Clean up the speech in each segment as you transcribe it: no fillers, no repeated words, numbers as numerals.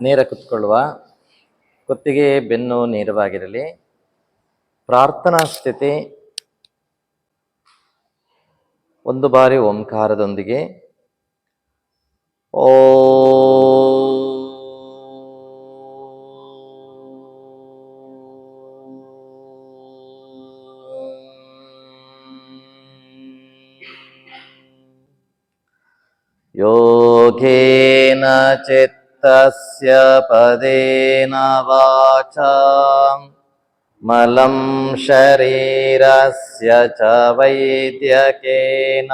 ನೇರ ಕುತ್ಕೊಳ್ಳುವ, ಕುತ್ತಿಗೆ ಬೆನ್ನು ನೇರವಾಗಿರಲಿ. ಪ್ರಾರ್ಥನಾ ಸ್ಥಿತಿ. ಒಂದು ಬಾರಿ ಓಂಕಾರದೊಂದಿಗೆ ಓ ಯೋಗೇನ ಚಿತ್ತಸ್ಯ ಪದೇನ ವಾಚಾ ಮಲಂ ಶರೀರಸ್ಯ ಚ ವೈದ್ಯಕೇನ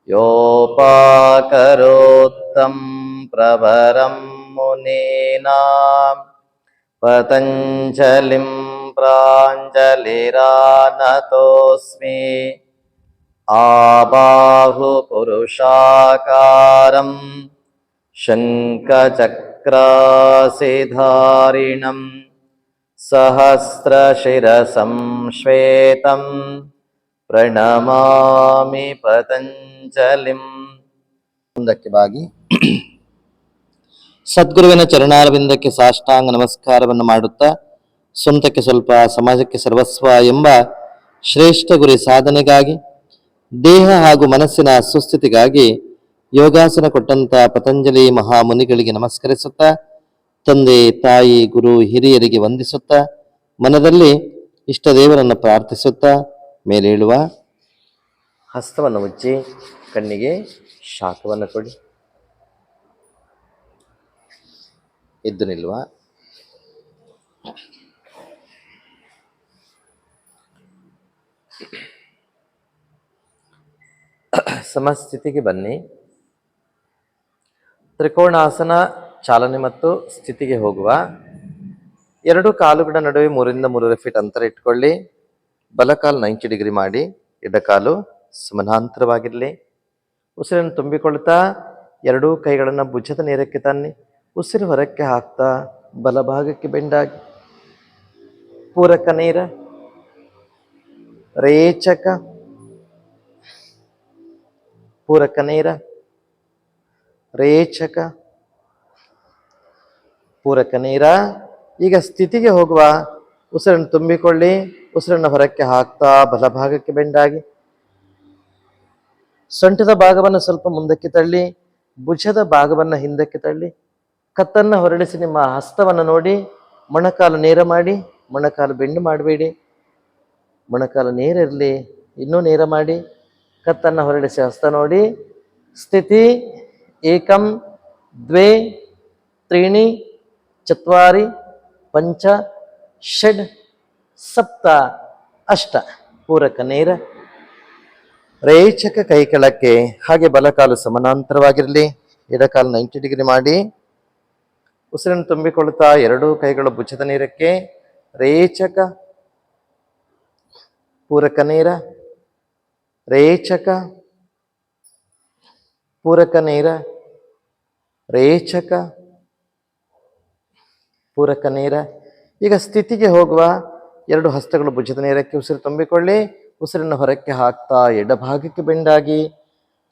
ಯೋಪಾಕರೋತ್ತಂ ಪ್ರವರಂ ಮುನೀನಾಂ ಪತಂಜಲಿಂ ಪ್ರಾಂಜಲಿರಾನತೋಸ್ಮಿ. ಆಬಾಹು ಪುರುಷಾಕಾರಂ ಶಂಖಚಕ್ರಾಸಿಧಾರಿಣಂ ಸಹಸ್ರಶಿರಸಂ ಶ್ವೇತಂ ಪ್ರಣಮಾಮಿ ಪತಂಜಲಿಂ. ಮುಂದಕ್ಕೆ ಬಾಗಿ ಸದ್ಗುರುವಿನ ಚರಣಾರವಿಂದಕ್ಕೆ ಸಾಷ್ಟಾಂಗ ನಮಸ್ಕಾರವನ್ನು ಮಾಡುತ್ತಾ, ಸ್ವಂತಕ್ಕೆ ಸ್ವಲ್ಪ ಸಮಾಜಕ್ಕೆ ಸರ್ವಸ್ವ ಎಂಬ ಶ್ರೇಷ್ಠ ಗುರಿ ಸಾಧನೆಗಾಗಿ, ದೇಹ ಹಾಗೂ ಮನಸ್ಸಿನ ಸುಸ್ಥಿತಿಗಾಗಿ ಯೋಗಾಸನ ಕೊಟ್ಟಂತ ಪತಂಜಲಿ ಮಹಾಮುನಿಗಳಿಗೆ ನಮಸ್ಕರಿಸುತ್ತಾ, ತಂದೆ ತಾಯಿ ಗುರು ಹಿರಿಯರಿಗೆ ವಂದಿಸುತ್ತಾ, ಮನದಲ್ಲಿ ಇಷ್ಟ ದೇವರನ್ನು ಪ್ರಾರ್ಥಿಸುತ್ತಾ ಮೇಲೇಳುವ. ಹಸ್ತವನ್ನು ಮುಚ್ಚಿ ಕಣ್ಣಿಗೆ ಶಾಖವನ್ನು ಕೊಡಿ. ಎದ್ದು ನಿಲ್ಲುವ. ಸಮಸ್ಥಿತಿಗೆ ಬನ್ನಿ. ತ್ರಿಕೋಣಾಸನ ಚಾಲನೆ ಮತ್ತು ಸ್ಥಿತಿಗೆ ಹೋಗುವ. ಎರಡು ಕಾಲುಗಳ ನಡುವೆ 3 ರಿಂದ 3.5 ಫೀಟ್ ಅಂತರ ಇಟ್ಕೊಳ್ಳಿ. ಬಲಕಾಲು 90 ಡಿಗ್ರಿ ಮಾಡಿ, ಎಡಕಾಲು ಸಮಾನಾಂತರವಾಗಿರಲಿ. ಉಸಿರನ್ನು ತುಂಬಿಕೊಳ್ತಾ ಎರಡೂ ಕೈಗಳನ್ನು ಭುಜದ ನೇರಕ್ಕೆ ತನ್ನಿ. ಉಸಿರು ಹೊರಕ್ಕೆ ಹಾಕ್ತಾ ಬಲಭಾಗಕ್ಕೆ ಬೆಂಡಾಗಿ. ಪೂರಕ ನೇರ, ರೇಚಕ, ಪೂರಕ ನೇರ, ರೇಚಕ, ಪೂರಕ ನೇರ. ಈಗ ಸ್ಥಿತಿಗೆ ಹೋಗುವ. ಉಸಿರನ್ನು ತುಂಬಿಕೊಳ್ಳಿ. ಉಸಿರನ್ನು ಹೊರಕ್ಕೆ ಹಾಕ್ತಾ ಬಲಭಾಗಕ್ಕೆ ಬೆಂಡಾಗಿ. ಸೊಂಟದ ಭಾಗವನ್ನು ಸ್ವಲ್ಪ ಮುಂದಕ್ಕೆ ತಳ್ಳಿ, ಭುಜದ ಭಾಗವನ್ನು ಹಿಂದಕ್ಕೆ ತಳ್ಳಿ. ಕತ್ತನ್ನು ಹೊರಳಿಸಿ ನಿಮ್ಮ ಹಸ್ತವನ್ನು ನೋಡಿ. ಮೊಣಕಾಲು ನೇರ ಮಾಡಿ, ಮೊಣಕಾಲು ಬೆಂಡು ಮಾಡಬೇಡಿ. ಮೊಣಕಾಲು ನೇರ ಇರಲಿ, ಇನ್ನೂ ನೇರ ಮಾಡಿ. ಕತ್ತನ್ನು ಹೊರಳಿಸಿ ಹಸ್ತ ನೋಡಿ. ಸ್ಥಿತಿ ಏಕಂ ದ್ವೇ ತ್ರೀಣಿ ಚತ್ವಾರಿ ಪಂಚ ಷಡ್ ಸಪ್ತ ಅಷ್ಟ. ಪೂರಕ ನೇರ, ರೇಚಕ. ಕೈ ಕೆಳಕ್ಕೆ, ಹಾಗೆ ಬಲಕಾಲು ಸಮಾನಾಂತರವಾಗಿರಲಿ. ಎಡಕಾಲು 90 ಡಿಗ್ರಿ ಮಾಡಿ. ಉಸಿರನ್ನು ತುಂಬಿಕೊಳ್ತಾ ಎರಡೂ ಕೈಗಳು ಭುಜದ ನೇರಕ್ಕೆ. ರೇಚಕ, ಪೂರಕ ನೇರ, ರೇಚಕ, ಪೂರಕ ನೇರ, ರೇಚಕ, ಪೂರಕ ನೇರ. ಈಗ ಸ್ಥಿತಿಗೆ ಹೋಗುವ. ಎರಡು ಹಸ್ತಗಳು ಭುಜದ ನೇರಕ್ಕೆ. ಉಸಿರು ತುಂಬಿಕೊಳ್ಳಿ. ಉಸಿರನ್ನು ಹೊರಕ್ಕೆ ಹಾಕ್ತಾ ಎಡಭಾಗಕ್ಕೆ ಬೆಂಡಾಗಿ.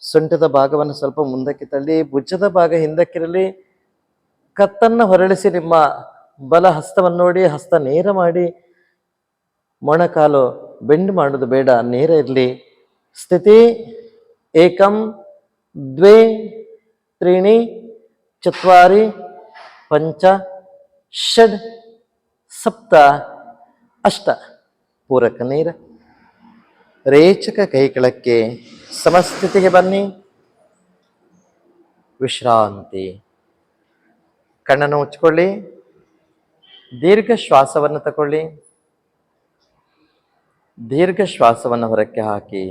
ಸೊಂಟದ ಭಾಗವನ್ನು ಸ್ವಲ್ಪ ಮುಂದಕ್ಕೆ ತಳ್ಳಿ, ಭುಜದ ಭಾಗ ಹಿಂದಕ್ಕಿರಲಿ. ಕತ್ತನ್ನು ಹೊರಳಿಸಿ ನಿಮ್ಮ ಬಲ ಹಸ್ತವನ್ನು ನೋಡಿ. ಹಸ್ತ ನೇರ ಮಾಡಿ. ಮೊಣಕಾಲು ಬೆಂಡು ಮಾಡೋದು ಬೇಡ, ನೇರ ಇರಲಿ. ಸ್ಥಿತಿ ಏಕಂ ದ್ವೇ ತ್ರೀಣಿ ಚತ್ವಾರಿ ಪಂಚ ಷಡ್ ಸಪ್ತ ಅಷ್ಟ. ಪೂರಕ ನೇರ, ರೇಚಕ. ಕೈ ಕೆಳಕ್ಕೆ. ಸಮಸ್ಥಿತಿಗೆ ಬನ್ನಿ. ವಿಶ್ರಾಂತಿ. ಕಣ್ಣನ್ನು ಮುಚ್ಚಿಕೊಳ್ಳಿ. ದೀರ್ಘ ಶ್ವಾಸವನ್ನು ತಗೊಳ್ಳಿ. ದೀರ್ಘ ಶ್ವಾಸವನ್ನು ಹೊರಕ್ಕೆ ಹಾಕಿ.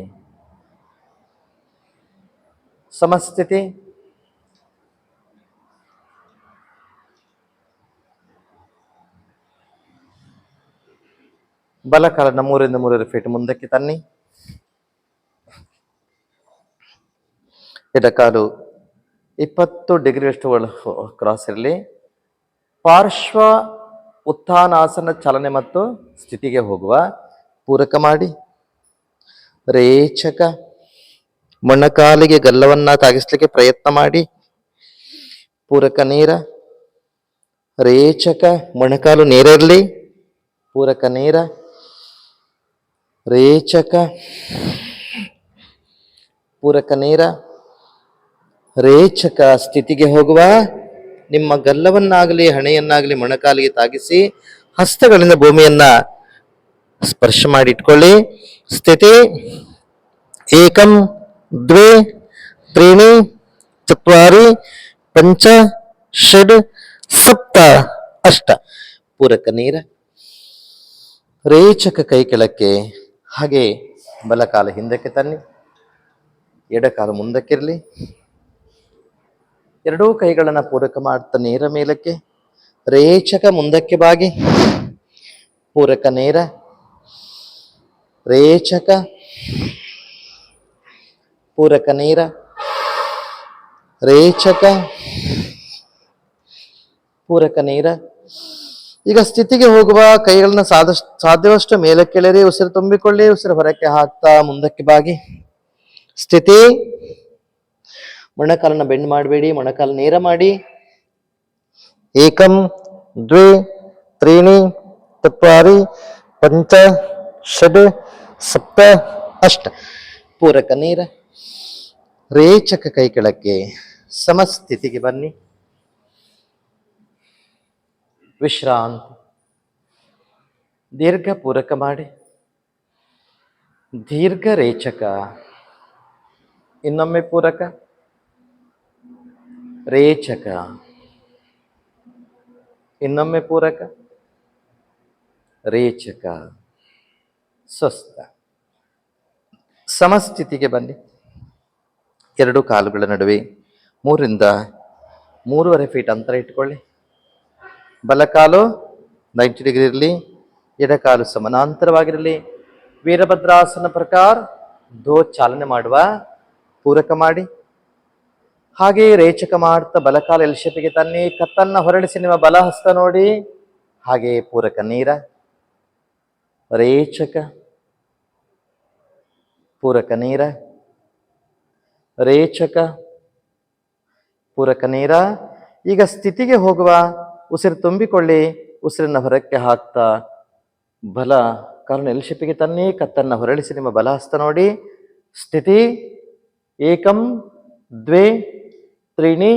ಸಮಸ್ಥಿತಿ. ಬಲಕಾಲನ್ನು 3 ರಿಂದ 3.5 ಫೀಟ್ ಮುಂದಕ್ಕೆ ತನ್ನಿ. ಎಡಕಾಲು 20 ಡಿಗ್ರಿಯಷ್ಟು ಕ್ರಾಸ್ ಇರಲಿ. ಪಾರ್ಶ್ವ ಉತ್ಥಾನಾಸನ ಚಾಲನೆ ಮತ್ತು ಸ್ಥಿತಿಗೆ ಹೋಗುವ. ಪೂರಕ ಮಾಡಿ. ರೇಚಕ. ಮೊಣಕಾಲಿಗೆ ಗಲ್ಲವನ್ನ ತಾಗಿಸ್ಲಿಕ್ಕೆ ಪ್ರಯತ್ನ ಮಾಡಿ. ಪೂರಕ ನೇರ, ರೇಚಕ, ಮೊಣಕಾಲು ನೇರ ಇರಲಿ, ಪೂರಕ ನೇರ, ರೇಚಕ, ಪೂರಕ ನೇರ, ರೇಚಕ. ಸ್ಥಿತಿಗೆ ಹೋಗುವ. ನಿಮ್ಮ ಗಲ್ಲವನ್ನಾಗಲಿ ಹಣೆಯನ್ನಾಗಲಿ ಮೊಣಕಾಲಿಗೆ ತಾಗಿಸಿ ಹಸ್ತಗಳಿಂದ ಭೂಮಿಯನ್ನ ಸ್ಪರ್ಶ ಮಾಡಿ ಇಟ್ಕೊಳ್ಳಿ. ಸ್ಥಿತಿ ಏಕಂ ದ್ವೇ ತ್ರೀಣಿ ಚತ್ವಾರಿ ಪಂಚ ಷಡ್ ಸಪ್ತ ಅಷ್ಟ. ಪೂರಕ ನೇರ, ರೇಚಕ. ಕೈ ಕೆಳಕ್ಕೆ. ಹಾಗೆ ಬಲಕಾಲ ಹಿಂದಕ್ಕೆ ತನ್ನಿ, ಎಡಕಾಲು ಮುಂದಕ್ಕಿರಲಿ. ಎರಡೂ ಕೈಗಳನ್ನು ಪೂರಕ ಮಾಡ್ತಾ ನೇರ ಮೇಲಕ್ಕೆ. ರೇಚಕ, ಮುಂದಕ್ಕೆ ಬಾಗಿ, ಪೂರಕ ನೇರ, ರೇಚಕ, ಪೂರಕ ನೇರ, ರೇಚಕ, ಪೂರಕ ನೇರ. ಈಗ ಸ್ಥಿತಿಗೆ ಹೋಗುವ. ಕೈಗಳನ್ನ ಸಾಧ್ಯವಷ್ಟು ಮೇಲಕ್ಕೆಳೆರಿ. ಉಸಿರು ತುಂಬಿಕೊಳ್ಳಿ. ಉಸಿರು ಹೊರಕ್ಕೆ ಹಾಕ್ತಾ ಮುಂದಕ್ಕೆ ಬಾಗಿ. ಸ್ಥಿತಿ ಮೊಣಕಾಲನ್ನ ಬೆಂಡ್ ಮಾಡಬೇಡಿ, ಮೊಣಕಾಲು ನೇರ ಮಾಡಿ. ಏಕಂ ದ್ವೇ ತ್ರೀಣಿ ಚತ್ವಾರಿ ಪಂಚ ಷಡ್ ಸಪ್ತ ಅಷ್ಟ. ಪೂರಕ ನೇರ, ರೇಚಕ. ಕೈ ಕೆಳಕ್ಕೆ. ಸಮಸ್ಥಿತಿಗೆ ಬನ್ನಿ. ವಿಶ್ರಾಂತಿ. ದೀರ್ಘ ಪೂರಕ ಮಾಡಿ. ದೀರ್ಘ ರೇಚಕ. ಇನ್ನೊಮ್ಮೆ ಪೂರಕ, ರೇಚಕ. ಇನ್ನೊಮ್ಮೆ ಪೂರಕ, ರೇಚಕ. ಸ್ವಸ್ಥ. ಸಮಸ್ಥಿತಿಗೆ ಬನ್ನಿ. ಎರಡು ಕಾಲುಗಳ ನಡುವೆ 3 ರಿಂದ 3.5 ಫೀಟ್ ಅಂತರ ಇಟ್ಕೊಳ್ಳಿ. ಬಲಕಾಲು 90 ಡಿಗ್ರಿ ಇರಲಿ, ಎಡಕಾಲು ಸಮಾನಾಂತರವಾಗಿರಲಿ. ವೀರಭದ್ರಾಸನ ಪ್ರಕಾರ ದೋ ಚಾಲನೆ ಮಾಡುವ. ಪೂರಕ ಮಾಡಿ. ಹಾಗೆ ರೇಚಕ ಮಾಡ್ತಾ ಬಲಕಾಲ ಎಲ್ ಶೇಪಿಗೆ ತನ್ನಿ. ಕತ್ತನ್ನ ಹೊರಡಿಸಿ ನಿಮ್ಮ ಬಲ ಹಸ್ತ ನೋಡಿ. ಹಾಗೆ ಪೂರಕ ನೇರ, ರೇಚಕ, ಪೂರಕ ನೇರ, ರೇಚಕ, ಪೂರಕ ನೇರ. ಈಗ ಸ್ಥಿತಿಗೆ ಹೋಗುವ. ಉಸಿರು ತುಂಬಿಕೊಳ್ಳಿ. ಉಸಿರನ್ನ ಹೊರಕ್ಕೆ ಹಾಕ್ತಾ ಬಲ ಕಾಲನ್ನು ಎಲ್ ಶೇಪಿಗೆ ತನ್ನಿ. ಕತ್ತನ್ನ ಹೊರಳಿಸಿ ನಿಮ್ಮ ಬಲ ಹಸ್ತ ನೋಡಿ. ಸ್ಥಿತಿ ಏಕಂ ದ್ವೇ ತ್ರೀಣಿ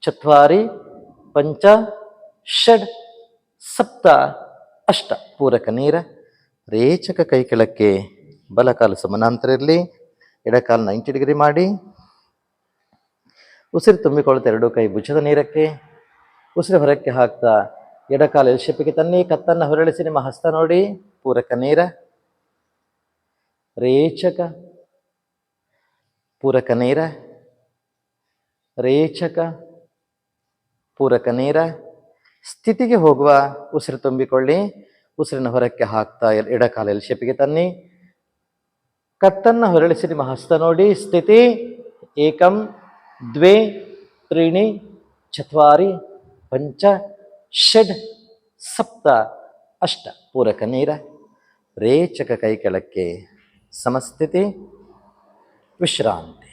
ಚತ್ವಾರಿ ಪಂಚ ಷಡ್ ಸಪ್ತ ಅಷ್ಟ. ಪೂರಕ ನೇರ, ರೇಚಕ. ಕೈ ಕೆಳಕ್ಕೆ. ಬಲಕಾಲು ಸಮಾನಾಂತರ ಇರಲಿ, ಎಡಕಾಲು 90 ಡಿಗ್ರಿ ಮಾಡಿ. ಉಸಿರು ತುಂಬಿಕೊಳ್ತಾ ಎರಡೂ ಕೈ ಭುಜದ ನೇರಕ್ಕೆ. ಉಸಿರು ಹೊರಕ್ಕೆ ಹಾಕ್ತಾ ಎಡಕಾಲು ಎಲ್ ಶೇಪಿಗೆ ತನ್ನಿ. ಕತ್ತನ್ನು ಹೊರಳಿಸಿ ನಿಮ್ಮ ಹಸ್ತ ನೋಡಿ. ಪೂರಕ ನೇರ, ರೇಚಕ, ಪೂರಕ ನೇರ, ರೇಚಕ, ಪೂರಕ ನೇರ. ಸ್ಥಿತಿಗೆ ಹೋಗುವ. ಉಸಿರು ತುಂಬಿಕೊಳ್ಳಿ. ಉಸಿರಿನ ಹೊರಕ್ಕೆ ಹಾಕ್ತಾ ಎಡಕಾಲು ಎಲ್ ಶೇಪಿಗೆ ತನ್ನಿ. ಕತ್ತನ್ನು ಹೊರಳಿಸಿ ನಿಮ್ಮ ಹಸ್ತ ನೋಡಿ. ಸ್ಥಿತಿ ಏಕಂ ದ್ವೇ ತ್ರೀಣಿ ಚತ್ವಾರಿ ಪಂಚ ಷಡ್ ಸಪ್ತ ಅಷ್ಟ. ಪೂರಕ ನೇರ, ರೇಚಕ. ಕೈ ಕೆಳಕ್ಕೆ. ಸಮಸ್ಥಿತಿ. ವಿಶ್ರಾಂತಿ.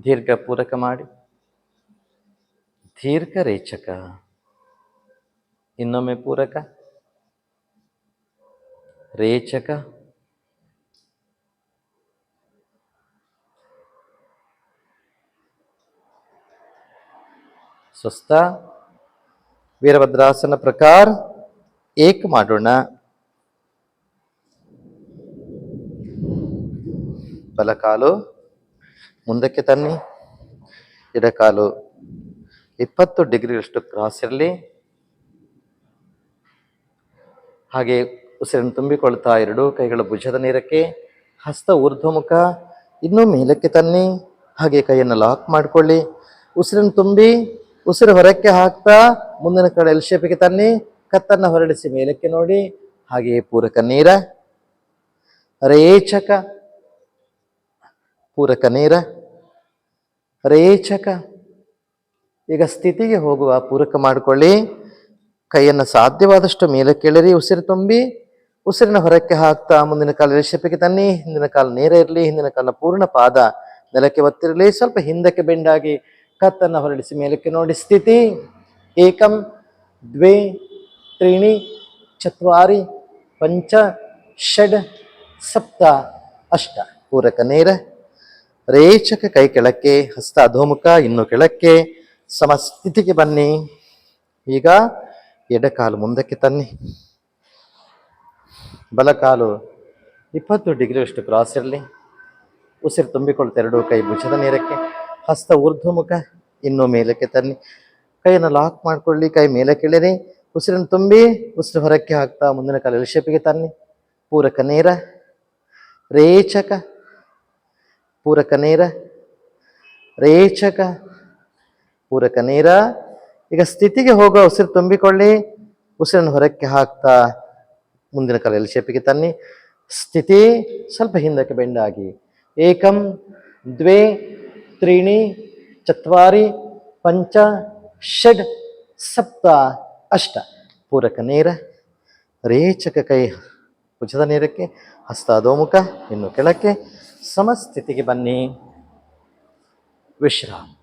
ದೀರ್ಘ ಪೂರಕ ಮಾಡಿ. ದೀರ್ಘ ರೇಚಕ. ಇನ್ನೊಮ್ಮೆ ಪೂರಕ, ರೇಚಕ, ಸ್ವಸ್ಥ. ವೀರಭದ್ರಾಸನ ಪ್ರಕಾರ ಏಕ ಮಾಡೋಣ. ಬಲಕಾಲು ಮುಂದಕ್ಕೆ ತನ್ನಿ. ಎಡಕಾಲು 20 ಡಿಗ್ರಿಯಷ್ಟು ಕ್ರಾಸ್ ಇರಲಿ. ಹಾಗೆ ಉಸಿರನ್ನು ತುಂಬಿಕೊಳ್ತಾ ಎರಡೂ ಕೈಗಳ ಭುಜದ ನೇರಕ್ಕೆ. ಹಸ್ತ ಊರ್ಧ್ವಮುಖ. ಇನ್ನೂ ಮೇಲಕ್ಕೆ ತನ್ನಿ. ಹಾಗೆ ಕೈಯನ್ನು ಲಾಕ್ ಮಾಡಿಕೊಳ್ಳಿ. ಉಸಿರನ್ನು ತುಂಬಿ ಉಸಿರು ಹೊರಕ್ಕೆ ಹಾಕ್ತಾ ಮುಂದಿನ ಕಡೆ ಎಲ್ ಶೇಪಿಗೆ ತನ್ನಿ. ಕತ್ತನ್ನು ಹೊರಡಿಸಿ ಮೇಲಕ್ಕೆ ನೋಡಿ. ಹಾಗೆಯೇ ಪೂರಕ ನೇರ, ರೇಚಕ, ಪೂರಕ ನೇರ, ರೇಚಕ. ಈಗ ಸ್ಥಿತಿಗೆ ಹೋಗುವ. ಪೂರಕ ಮಾಡಿಕೊಳ್ಳಿ. ಕೈಯನ್ನು ಸಾಧ್ಯವಾದಷ್ಟು ಮೇಲಕ್ಕೆಳೆರಿ. ಉಸಿರು ತುಂಬಿ ಉಸಿರಿನ ಹೊರಕ್ಕೆ ಹಾಕ್ತಾ ಮುಂದಿನ ಕಾಲು ಎಲ್ ಶೇಪಿಗೆ ತನ್ನಿ. ಹಿಂದಿನ ಕಾಲು ನೇರ ಇರಲಿ. ಹಿಂದಿನ ಕಾಲ ಪೂರ್ಣ ಪಾದ ನೆಲಕ್ಕೆ ಒತ್ತಿರಲಿ. ಸ್ವಲ್ಪ ಹಿಂದಕ್ಕೆ ಬೆಂಡಾಗಿ ಕತ್ತನ್ನು ಹೊರಡಿಸಿ ಮೇಲಕ್ಕೆ ನೋಡಿ. ಸ್ಥಿತಿ ಏಕಂ ದ್ವೇ ತ್ರೀಣಿ ಚತ್ವಾರಿ ಪಂಚ ಷಡ್ ಸಪ್ತ ಅಷ್ಟ. ಪೂರಕ ನೇರ. ರೇಚಕ ಕೈ ಕೆಳಕ್ಕೆ, ಹಸ್ತ ಅಧೋಮುಖ, ಇನ್ನು ಕೆಳಕ್ಕೆ. ಸಮಸ್ಥಿತಿಗೆ ಬನ್ನಿ. ಈಗ ಎಡಕಾಲು ಮುಂದಕ್ಕೆ ತನ್ನಿ. ಬಲಕಾಲು 20 ಡಿಗ್ರಿಯಷ್ಟು ಕ್ರಾಸ್ ಇರಲಿ. ಉಸಿರು ತುಂಬಿಕೊಳ್ತಾ ಎರಡೂ ಕೈ ಭುಜದ ನೇರಕ್ಕೆ. ಹಸ್ತ ಊರ್ಧ್ವಮುಖ, ಇನ್ನೂ ಮೇಲಕ್ಕೆ ತನ್ನಿ. ಕೈಯನ್ನು ಲಾಕ್ ಮಾಡಿಕೊಳ್ಳಿ. ಕೈ ಮೇಲೆ ಕೆಳಿರಿ. ಉಸಿರನ್ನು ತುಂಬಿ ಉಸಿರು ಹೊರಕ್ಕೆ ಹಾಕ್ತಾ ಮುಂದಿನ ಕಾಲು ಎಲ್ ಶೇಪಿಗೆ ತನ್ನಿ. ಪೂರಕ ನೇರ. ರೇಚಕ, ಪೂರಕ ನೇರ, ರೇಚಕ, ಪೂರಕ ನೇರ. ಈಗ ಸ್ಥಿತಿಗೆ ಹೋಗುವ ಉಸಿರು ತುಂಬಿಕೊಳ್ಳಿ. ಉಸಿರನ್ನು ಹೊರಕ್ಕೆ ಹಾಕ್ತಾ ಮುಂದಿನ ಕಾಲು ಎಲ್ ಶೇಪಿಗೆ ತನ್ನಿ. ಸ್ಥಿತಿ. ಸ್ವಲ್ಪ ಹಿಂದಕ್ಕೆ ಬೆಂಡಾಗಿ ಏಕಂ ದ್ವೇ ತ್ರೀಣಿ ಚತ್ವಾರಿ ಪಂಚ ಷಡ್ ಸಪ್ತ ಅಷ್ಟ. ಪೂರಕ ನೇರ. ರೇಚಕ ಕೈ ಭುಜದ ನೇರಕ್ಕೆ, ಹಸ್ತ ಅಧೋಮುಖ, ಇನ್ನು ಕೆಳಕ್ಕೆ. ಸಮಸ್ಥಿತಿಗೆ ಬನ್ನಿ. ವಿಶ್ರಾಂತಿ.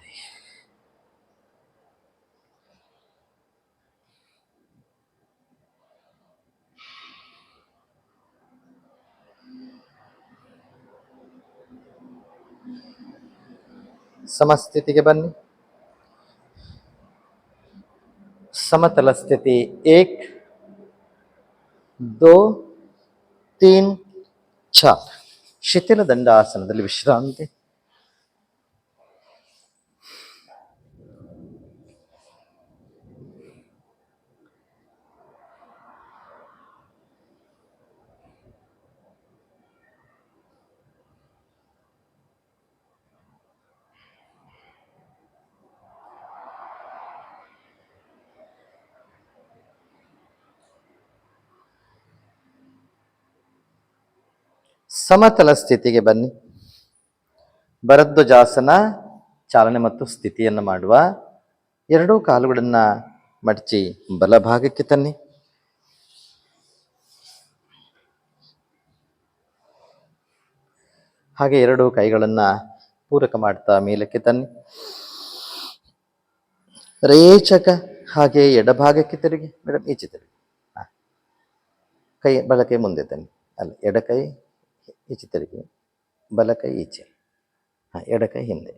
ಸಮಸ್ಥಿತಿಗೆ ಬನ್ನಿ. ಸಮತಲ ಸ್ಥಿತಿ 1 2 3 4. ಶಿಥಿಲ ದಂಡಾಸನದಲ್ಲಿ ವಿಶ್ರಾಂತಿ. ಸಮತಲ ಸ್ಥಿತಿಗೆ ಬನ್ನಿ. ಭರದ್ವಾಜಾಸನ ಚಾಲನೆ ಮತ್ತು ಸ್ಥಿತಿಯನ್ನು ಮಾಡುವ. ಎರಡೂ ಕಾಲುಗಳನ್ನು ಮಡಚಿ ಬಲಭಾಗಕ್ಕೆ ತನ್ನಿ. ಹಾಗೆ ಎರಡೂ ಕೈಗಳನ್ನು ಪೂರಕ ಮಾಡ್ತಾ ಮೇಲಕ್ಕೆ ತನ್ನಿ. ರೇಚಕ. ಹಾಗೆ ಎಡಭಾಗಕ್ಕೆ ತಿರುಗಿ. ಮೇಡಮ್ ಈಚೆ ತಿರುಗಿ. ಕೈ ಬಲಕೈ ಮುಂದೆ ತನ್ನಿ. ಅಲ್ಲ, ಎಡಕೈ ಈಚೆ ತಿರುಗಿ, ಬಲಕೈ ಈಚೆ. ಎಡಕೈ ಹಿಂದೆ,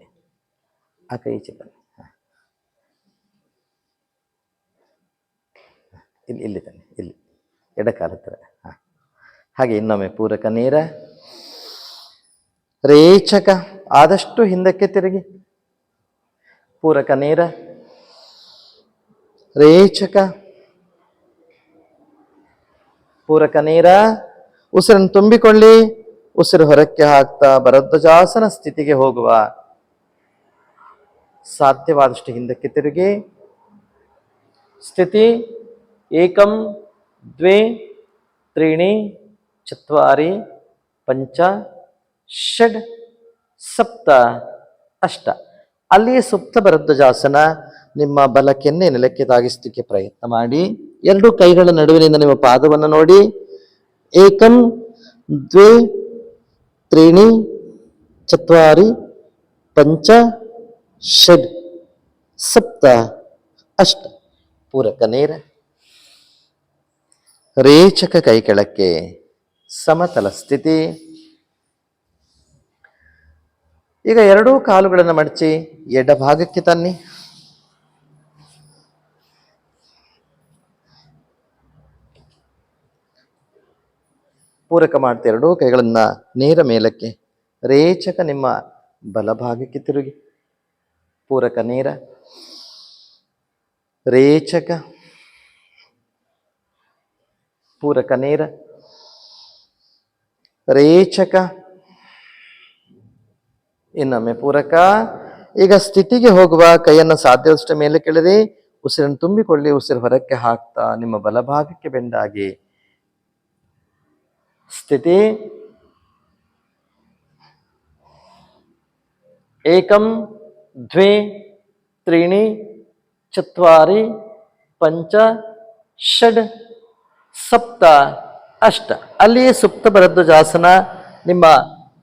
ಆ ಕೈ ಈಚೆ ಬನ್ನಿ. ಇಲ್ಲಿ ತನ್ನಿ, ಇಲ್ಲಿ ಎಡಕಾಲ ಹತ್ರ. ಹಾಗೆ ಇನ್ನೊಮ್ಮೆ ಪೂರಕ ನೇರ. ರೇಚಕ. ಆದಷ್ಟು ಹಿಂದಕ್ಕೆ ತಿರುಗಿ. ಪೂರಕ ನೇರ. ರೇಚಕ, ಪೂರಕ ನೇರ. ಉಸಿರನ್ನು ತುಂಬಿಕೊಳ್ಳಿ. ಉಸಿರು ಹೊರಕ್ಕೆ ಹಾಕ್ತಾ ಭರದ್ವಾಜಾಸನ ಸ್ಥಿತಿಗೆ ಹೋಗುವ. ಸಾಧ್ಯವಾದಷ್ಟು ಹಿಂದಕ್ಕೆ ತಿರುಗಿ. ಸ್ಥಿತಿ ಏಕಂ ದ್ವೇ ತ್ರೀಣಿ ಚತ್ವಾರಿ ಪಂಚ ಷಡ್ ಸಪ್ತ ಅಷ್ಟ. ಅಲ್ಲಿಯೇ ಸುಪ್ತ ಭರದ್ವಾಜಾಸನ. ನಿಮ್ಮ ಬಲ ಕೆನ್ನೆ ನೆಲಕ್ಕೆ ತಾಗಿಸಲಿಕ್ಕೆ ಪ್ರಯತ್ನ ಮಾಡಿ. ಎರಡು ಕೈಗಳ ನಡುವಿನಿಂದ ನಿಮ್ಮ ಪಾದವನ್ನು ನೋಡಿ. ಏಕಂ ದ್ವೇ ತ್ರೀಣಿ ಚತ್ವಾರಿ ಪಂಚ ಷಡ್ ಸಪ್ತ ಅಷ್ಟ. ಪೂರಕ ನೇರ. ರೇಚಕ ಕೈ ಕೆಳಕ್ಕೆ. ಸಮತಲ ಸ್ಥಿತಿ. ಈಗ ಎರಡೂ ಕಾಲುಗಳನ್ನು ಮಡಚಿ ಎಡಭಾಗಕ್ಕೆ ತನ್ನಿ. ಪೂರಕ ಮಾಡ್ತಾ ಎರಡೂ ಕೈಗಳನ್ನು ನೇರ ಮೇಲಕ್ಕೆ. ರೇಚಕ ನಿಮ್ಮ ಬಲಭಾಗಕ್ಕೆ ತಿರುಗಿ. ಪೂರಕ ನೇರ. ರೇಚಕ, ಪೂರಕ ನೇರ. ರೇಚಕ, ಇನ್ನೊಮ್ಮೆ ಪೂರಕ. ಈಗ ಸ್ಥಿತಿಗೆ ಹೋಗುವ. ಕೈಯನ್ನು ಸಾಧ್ಯದಷ್ಟು ಮೇಲೆ ಕೆಳರಿ. ಉಸಿರನ್ನು ತುಂಬಿಕೊಳ್ಳಿ. ಉಸಿರು ಹೊರಕ್ಕೆ ಹಾಕ್ತಾ ನಿಮ್ಮ ಬಲಭಾಗಕ್ಕೆ ಬೆಂಡಾಗಿ. ಸ್ಥಿತಿ ಏಕಂ ದ್ವೇ ತ್ರೀಣಿ ಚತ್ವಾರಿ ಪಂಚ ಷಡ್ ಸಪ್ತ ಅಷ್ಟ. ಅಲ್ಲಿಯೇ ಸುಪ್ತ ಭರದ್ವಾಜಾಸನ. ನಿಮ್ಮ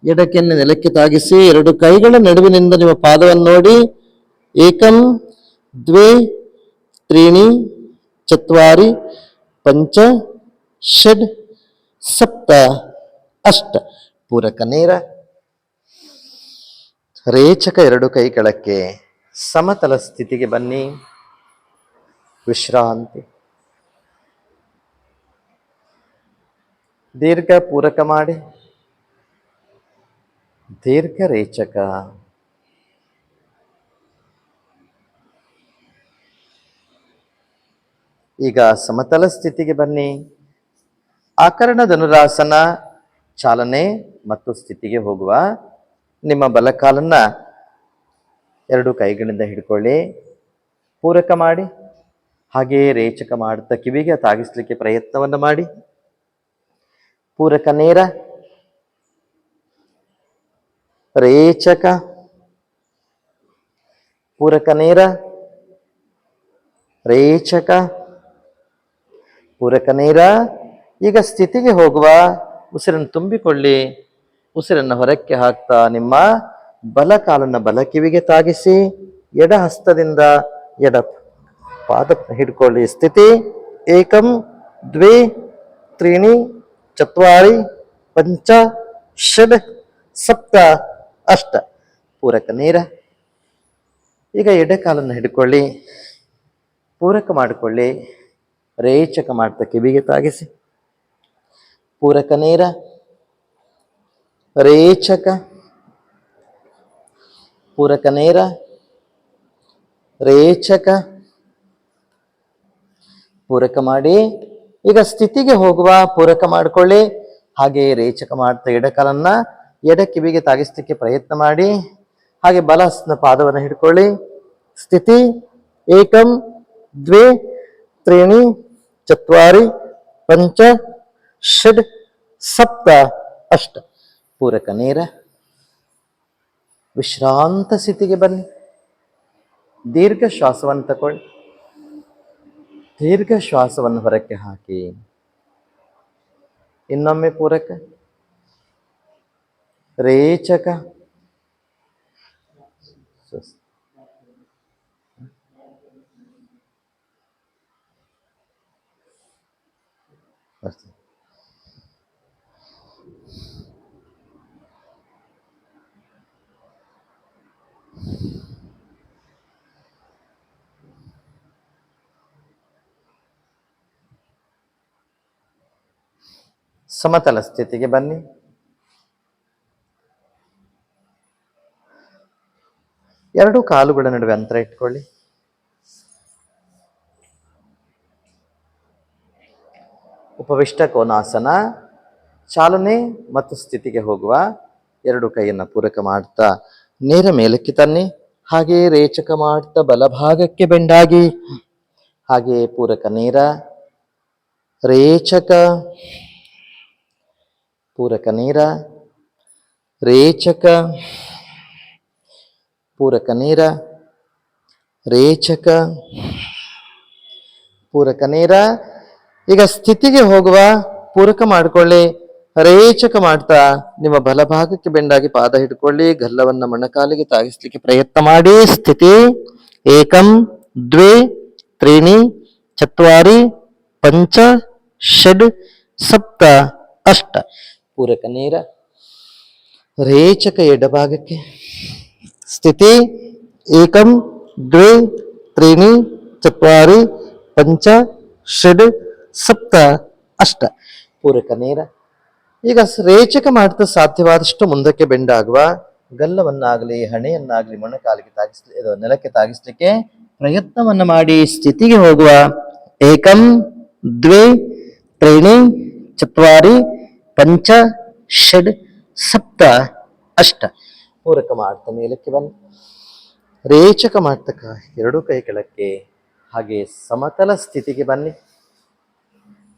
ಎಡಕ್ಕೆನ್ನು ನೆಲಕ್ಕೆ ತಾಗಿಸಿ ಎರಡು ಕೈಗಳ ನಡುವಿನಿಂದ ನಿಮ್ಮ ಪಾದವನ್ನು ನೋಡಿ. ಏಕಂ ದ್ವೇ ತ್ರೀಣಿ ಚತ್ವಾರಿ ಪಂಚ ಷಡ್ ಸಪ್ತ ಅಷ್ಟ. ಪೂರಕ ನೇರ. ರೇಚಕ ಎರಡು ಕೈ ಕೆಳಕ್ಕೆ. ಸಮತಲ ಸ್ಥಿತಿಗೆ ಬನ್ನಿ. ವಿಶ್ರಾಂತಿ. ದೀರ್ಘ ಪೂರಕ ಮಾಡಿ. ದೀರ್ಘ ರೇಚಕ. ಈಗ ಸಮತಲ ಸ್ಥಿತಿಗೆ ಬನ್ನಿ. ಆಕರ್ಣ ಧನುರಾಸನ ಚಾಲನೆ ಮತ್ತು ಸ್ಥಿತಿಗೆ ಹೋಗುವ. ನಿಮ್ಮ ಬಲಕಾಲನ್ನ ಎರಡು ಕೈಗಳಿಂದ ಹಿಡ್ಕೊಳ್ಳಿ. ಪೂರಕ ಮಾಡಿ. ಹಾಗೆಯೇ ರೇಚಕ ಮಾಡುತ್ತಾ ಕಿವಿಗೆ ತಾಗಿಸ್ಲಿಕ್ಕೆ ಪ್ರಯತ್ನವನ್ನು ಮಾಡಿ. ಪೂರಕ ನೇರ. ರೇಚಕ. ಪೂರಕ ನೇರ. ರೇಚಕ. ಪೂರಕ ನೇರ. ಈಗ ಸ್ಥಿತಿಗೆ ಹೋಗುವ. ಉಸಿರನ್ನು ತುಂಬಿಕೊಳ್ಳಿ. ಉಸಿರನ್ನು ಹೊರಕ್ಕೆ ಹಾಕ್ತಾ ನಿಮ್ಮ ಬಲ ಕಾಲನ್ನು ಬಲ ಕಿವಿಗೆ ತಾಗಿಸಿ ಎಡ ಹಸ್ತದಿಂದ ಎಡ ಪಾದ ಹಿಡ್ಕೊಳ್ಳಿ. ಸ್ಥಿತಿ. ಏಕಂ ದ್ವೇ ತ್ರೀಣಿ ಚತ್ವಾರಿ ಪಂಚ ಷಡ್ ಸಪ್ತ ಅಷ್ಟ. ಪೂರಕ ನೇರ. ಈಗ ಎಡ ಕಾಲನ್ನು ಹಿಡ್ಕೊಳ್ಳಿ. ಪೂರಕ ಮಾಡಿಕೊಳ್ಳಿ. ರೇಚಕ ಮಾಡ್ತಾ ಕಿವಿಗೆ ತಾಗಿಸಿ. ಪೂರಕ ನೇರ. ರೇಚಕ. ಪೂರಕ ನೇರ. ರೇಚಕ. ಪೂರಕ ಮಾಡಿ. ಈಗ ಸ್ಥಿತಿಗೆ ಹೋಗುವ. ಪೂರಕ ಮಾಡಿಕೊಳ್ಳಿ. ಹಾಗೆ ರೇಚಕ ಮಾಡ್ತಾ ಎಡಕಾಲನ್ನ ಎಡ ಕಿವಿಗೆ ತಾಗಿಸ್ಲಿಕ್ಕೆ ಪ್ರಯತ್ನ ಮಾಡಿ. ಹಾಗೆ ಬಲ ಪಾದವನ್ನು ಹಿಡ್ಕೊಳ್ಳಿ. ಸ್ಥಿತಿ. ಏಕಂ ದ್ವೇ ತ್ರೀಣಿ ಚತ್ವಾರಿ ಪಂಚ ಷಡ್ ಸಪ್ತ ಅಷ್ಟ. ಪೂರಕ ನೇರ. ವಿಶ್ರಾಂತ ಸ್ಥಿತಿಗೆ ಬನ್ನಿ. ದೀರ್ಘ ಶ್ವಾಸವನ್ನು ತಗೊಳ್ಳಿ. ದೀರ್ಘ ಶ್ವಾಸವನ್ನು ಹೊರಕ್ಕೆ ಹಾಕಿ. ಇನ್ನೊಮ್ಮೆ ಪೂರಕ. ರೇಚಕ. ಸಮತಲ ಸ್ಥಿತಿಗೆ ಬನ್ನಿ. ಎರಡು ಕಾಲುಗಳ ನಡುವೆ ಅಂತರ ಇಟ್ಕೊಳ್ಳಿ. ಉಪವಿಷ್ಟ ಕೋನಾಸನ ಚಾಲನೆ ಮತ್ತು ಸ್ಥಿತಿಗೆ ಹೋಗುವ. ಎರಡು ಕೈಯನ್ನು ಪೂರಕ ಮಾಡ್ತಾ ನೇರ ಮೇಲಕ್ಕೆ ತನ್ನಿ. ಹಾಗೆಯೇ ರೇಚಕ ಮಾಡ್ತಾ ಬಲಭಾಗಕ್ಕೆ ಬೆಂಡಾಗಿ. ಹಾಗೆಯೇ ಪೂರಕ ನೇರ. ರೇಚಕ. ಪೂರಕ ನೇರ. ರೇಚಕ. ಪೂರಕ ನೇರ. ರೇಚಕ. ಪೂರಕ ನೇರ. ಈಗ ಸ್ಥಿತಿಗೆ ಹೋಗುವ. ಪೂರಕ ಮಾಡಿಕೊಳ್ಳಿ. ರೇಚಕ ಮಾಡ್ತಾ ನಿಮ್ಮ ಬಲಭಾಗಕ್ಕೆ ಬೆಂಡಾಗಿ ಪಾದ ಹಿಡ್ಕೊಳ್ಳಿ. ಗಲ್ಲವನ್ನ ಮೊಣಕಾಲಿಗೆ ತಾಗಿಸ್ಲಿಕ್ಕೆ ಪ್ರಯತ್ನ ಮಾಡಿ. ಸ್ಥಿತಿ. ಏಕಂ ದ್ವೇ ತ್ರೀಣಿ ಚತ್ವಾರಿ ಪಂಚ ಷಡ್ ಸಪ್ತ ಅಷ್ಟ. ಪೂರಕ ನೇರ. ರೇಚಕ ಎಡಭಾಗಕ್ಕೆ. ಸ್ಥಿತಿ. ಏಕಂ ದ್ವೇ ತ್ರೀಣಿ ಚತ್ವಾರಿ ಪಂಚ ಷಡ್ ಸಪ್ತ ಅಷ್ಟ. ಪೂರಕ ನೇರ. ಈಗ ರೇಚಕ ಮಾಡ್ತಾ ಸಾಧ್ಯವಾದಷ್ಟು ಮುಂದಕ್ಕೆ ಬೆಂಡಾಗುವ. ಗಲ್ಲವನ್ನಾಗಲಿ ಹಣೆಯನ್ನಾಗಲಿ ಮೊಣಕಾಲಿಗೆ ನೆಲಕ್ಕೆ ತಾಗಿಸ್ಲಿಕ್ಕೆ ಪ್ರಯತ್ನವನ್ನ ಮಾಡಿ. ಸ್ಥಿತಿಗೆ ಹೋಗುವ. ಏಕಂ ದ್ವೇ ತ್ರೀಣಿ ಚತ್ವಾರಿ ಪಂಚ ಷಡ್ ಸಪ್ತ ಅಷ್ಟ. ಪೂರಕ ಮಾಡ್ತಾ ಮೇಲಕ್ಕೆ ಬನ್ನಿ. ರೇಚಕ ಮಾಡ್ತಕ್ಕ ಎರಡು ಕೈ ಕೆಳಕ್ಕೆ. ಹಾಗೆ ಸಮತಲ ಸ್ಥಿತಿಗೆ ಬನ್ನಿ.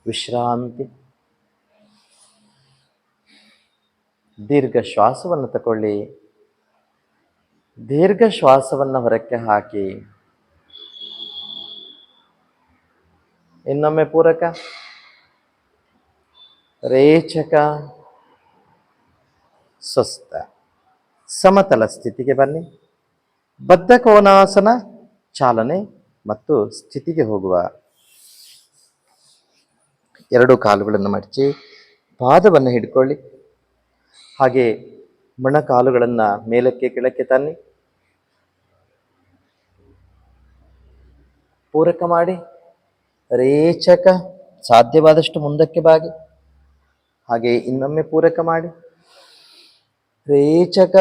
ವಿಶ್ರಾಂತಿ. ದೀರ್ಘ ಶ್ವಾಸವನ್ನು ತಗೊಳ್ಳಿ. ದೀರ್ಘ ಶ್ವಾಸವನ್ನು ಹೊರಕ್ಕೆ ಹಾಕಿ. ಇನ್ನೊಮ್ಮೆ ಪೂರಕ. ರೇಚಕ. ಸ್ವಸ್ಥ. ಸಮತಲ ಸ್ಥಿತಿಗೆ ಬನ್ನಿ. ಬದ್ಧ ಕೋನಾಸನ ಚಾಲನೆ ಮತ್ತು ಸ್ಥಿತಿಗೆ ಹೋಗುವ. ಎರಡು ಕಾಲುಗಳನ್ನು ಮಡಚಿ ಪಾದವನ್ನು ಹಿಡ್ಕೊಳ್ಳಿ. ಹಾಗೆ ಮೊಣಕಾಲುಗಳನ್ನು ಮೇಲಕ್ಕೆ ಕೆಳಕ್ಕೆ ತನ್ನಿ. ಪೂರಕ ಮಾಡಿ. ರೇಚಕ ಸಾಧ್ಯವಾದಷ್ಟು ಮುಂದಕ್ಕೆ ಬಾಗಿ. ಹಾಗೆ ಇನ್ನೊಮ್ಮೆ ಪೂರಕ ಮಾಡಿ. ರೇಚಕ,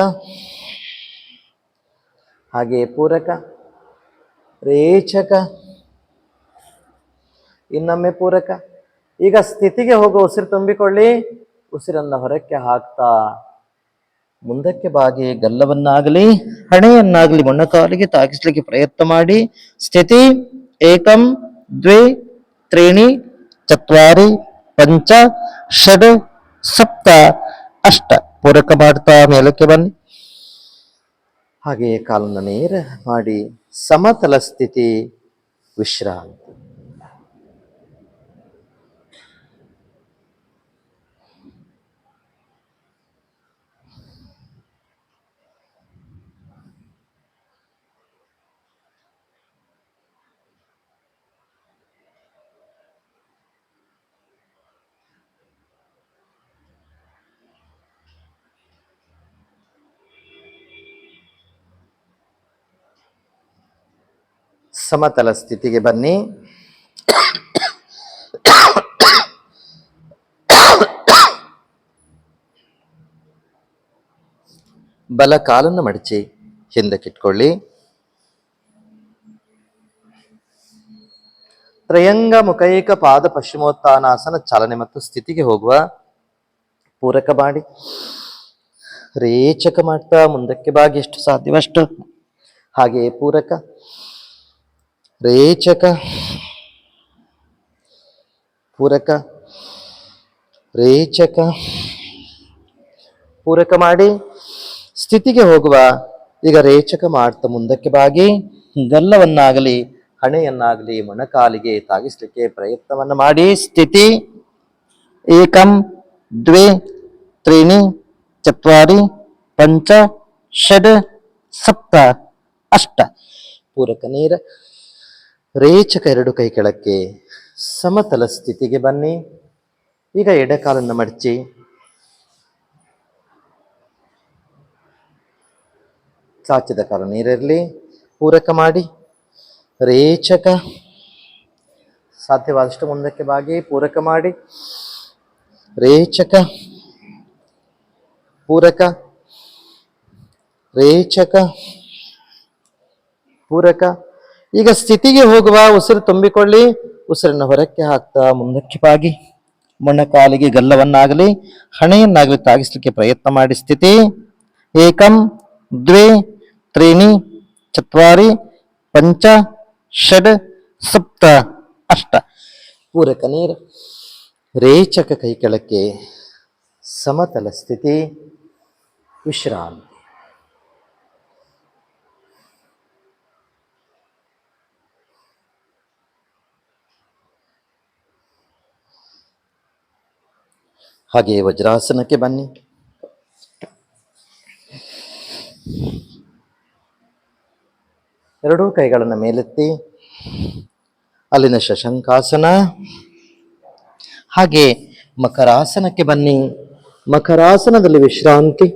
ಹಾಗೆ ಪೂರಕ, ರೇಚಕ, ಇನ್ನೊಮ್ಮೆ ಪೂರಕ. ಈಗ ಸ್ಥಿತಿಗೆ ಹೋಗುವ ಉಸಿರು ತುಂಬಿಕೊಳ್ಳಿ. ಉಸಿರನ್ನು ಹೊರಕ್ಕೆ ಹಾಕ್ತಾ ಮುಂದಕ್ಕೆ ಬಾಗಿ ಗಲ್ಲವನ್ನಾಗಲಿ ಹಣೆಯನ್ನಾಗಲಿ ಮೊಣಕಾಲಿಗೆ ತಾಗಿಸ್ಲಿಕ್ಕೆ ಪ್ರಯತ್ನ ಮಾಡಿ. ಸ್ಥಿತಿ ಏಕಂ ದ್ವೇ ತ್ರೀಣಿ ಚತ್ವಾರಿ ಪಂಚ ಷಡ್ ಸಪ್ತ ಅಷ್ಟ. ಪೂರಕ ಮಾಡ್ತಾ ಮೇಲಕ್ಕೆ ಬನ್ನಿ. ಹಾಗೆಯೇ ಕಾಲನ್ನು ನೇರ ಮಾಡಿ ಸಮತಲ ಸ್ಥಿತಿ, ವಿಶ್ರಾಂತಿ. ಸಮತಲ ಸ್ಥಿತಿಗೆ ಬನ್ನಿ. ಬಲ ಕಾಲನ್ನು ಮಡಚಿ ಹಿಂದಕ್ಕಿಟ್ಕೊಳ್ಳಿ. ತ್ರಯಂಗ ಮುಖೈಕ ಪಾದ ಪಶ್ಚಿಮೋತ್ಥಾನಾಸನ ಚಾಲನೆ ಮತ್ತು ಸ್ಥಿತಿಗೆ ಹೋಗುವ. ಪೂರಕ ಮಾಡಿ. ರೇಚಕ ಮಾಡ್ತಾ ಮುಂದಕ್ಕೆ ಬಾಗಿ ಎಷ್ಟು ಸಾಧ್ಯವಷ್ಟು. ಹಾಗೆಯೇ ಪೂರಕ, ರೇಚಕ, ಪೂರಕ, ರೇಚಕ, ಪೂರಕ ಮಾಡಿ ಸ್ಥಿತಿಗೆ ಹೋಗುವ. ಈಗ ರೇಚಕ ಮಾಡ್ತಾ ಮುಂದಕ್ಕೆ ಬಾಗಿ ಗಲ್ಲವನ್ನಾಗಲಿ ಹಣೆಯನ್ನಾಗಲಿ ಮೊಣಕಾಲಿಗೆ ತಾಗಿಸ್ಲಿಕ್ಕೆ ಪ್ರಯತ್ನವನ್ನು ಮಾಡಿ. ಸ್ಥಿತಿ ಏಕಂ ದ್ವೇ ತ್ರೀಣಿ ಚತ್ವಾರಿ ಪಂಚ ಷಡ್ ಸಪ್ತ ಅಷ್ಟ. ಪೂರಕ ನೇರ. ರೇಚಕ ಎರಡು ಕೈ ಕೆಳಕ್ಕೆ. ಸಮತಲ ಸ್ಥಿತಿಗೆ ಬನ್ನಿ. ಈಗ ಎಡಕಾಲನ್ನು ಮಡಚಿ ಚಾಚಿದ ಕಾಲು ನೀರಿರಲಿ. ಪೂರಕ ಮಾಡಿ. ರೇಚಕ ಸಾಧ್ಯವಾದಷ್ಟು ಮುಂದಕ್ಕೆ ಬಾಗಿ. ಪೂರಕ ಮಾಡಿ. ರೇಚಕ, ಪೂರಕ, ರೇಚಕ, ಪೂರಕ. ಈಗ ಸ್ಥಿತಿಗೆ ಹೋಗುವ. ಉಸಿರು ತುಂಬಿಕೊಳ್ಳಿ. ಉಸಿರನ್ನು ಹೊರಕ್ಕೆ ಹಾಕ್ತಾ ಮುಂದಕ್ಕೆ ಬಾಗಿ ಮೊಣಕಾಲಿಗೆ ಗಲ್ಲವನ್ನಾಗಲಿ ಹಣೆಯನ್ನಾಗಲಿ ತಾಗಿಸ್ಲಿಕ್ಕೆ ಪ್ರಯತ್ನ ಮಾಡಿ. ಸ್ಥಿತಿ ಏಕಂ ದ್ವೇ ತ್ರೀಣಿ ಚತ್ವಾರಿ ಪಂಚ ಷಡ್ ಸಪ್ತ ಅಷ್ಟ. ಪೂರಕ ನೇರ. ರೇಚಕ ಕೈ ಕೆಳಕ್ಕೆ. ಸಮತಲ ಸ್ಥಿತಿ, ವಿಶ್ರಾಂತಿ. ಹಾಗೆಯೇ ವಜ್ರಾಸನಕ್ಕೆ ಬನ್ನಿ. ಎರಡೂ ಕೈಗಳನ್ನು ಮೇಲೆತ್ತಿ ಅಲ್ಲಿನ ಶಶಂಕಾಸನ. ಹಾಗೆ ಮಕರಾಸನಕ್ಕೆ ಬನ್ನಿ. ಮಕರಾಸನದಲ್ಲಿ ವಿಶ್ರಾಂತಿ.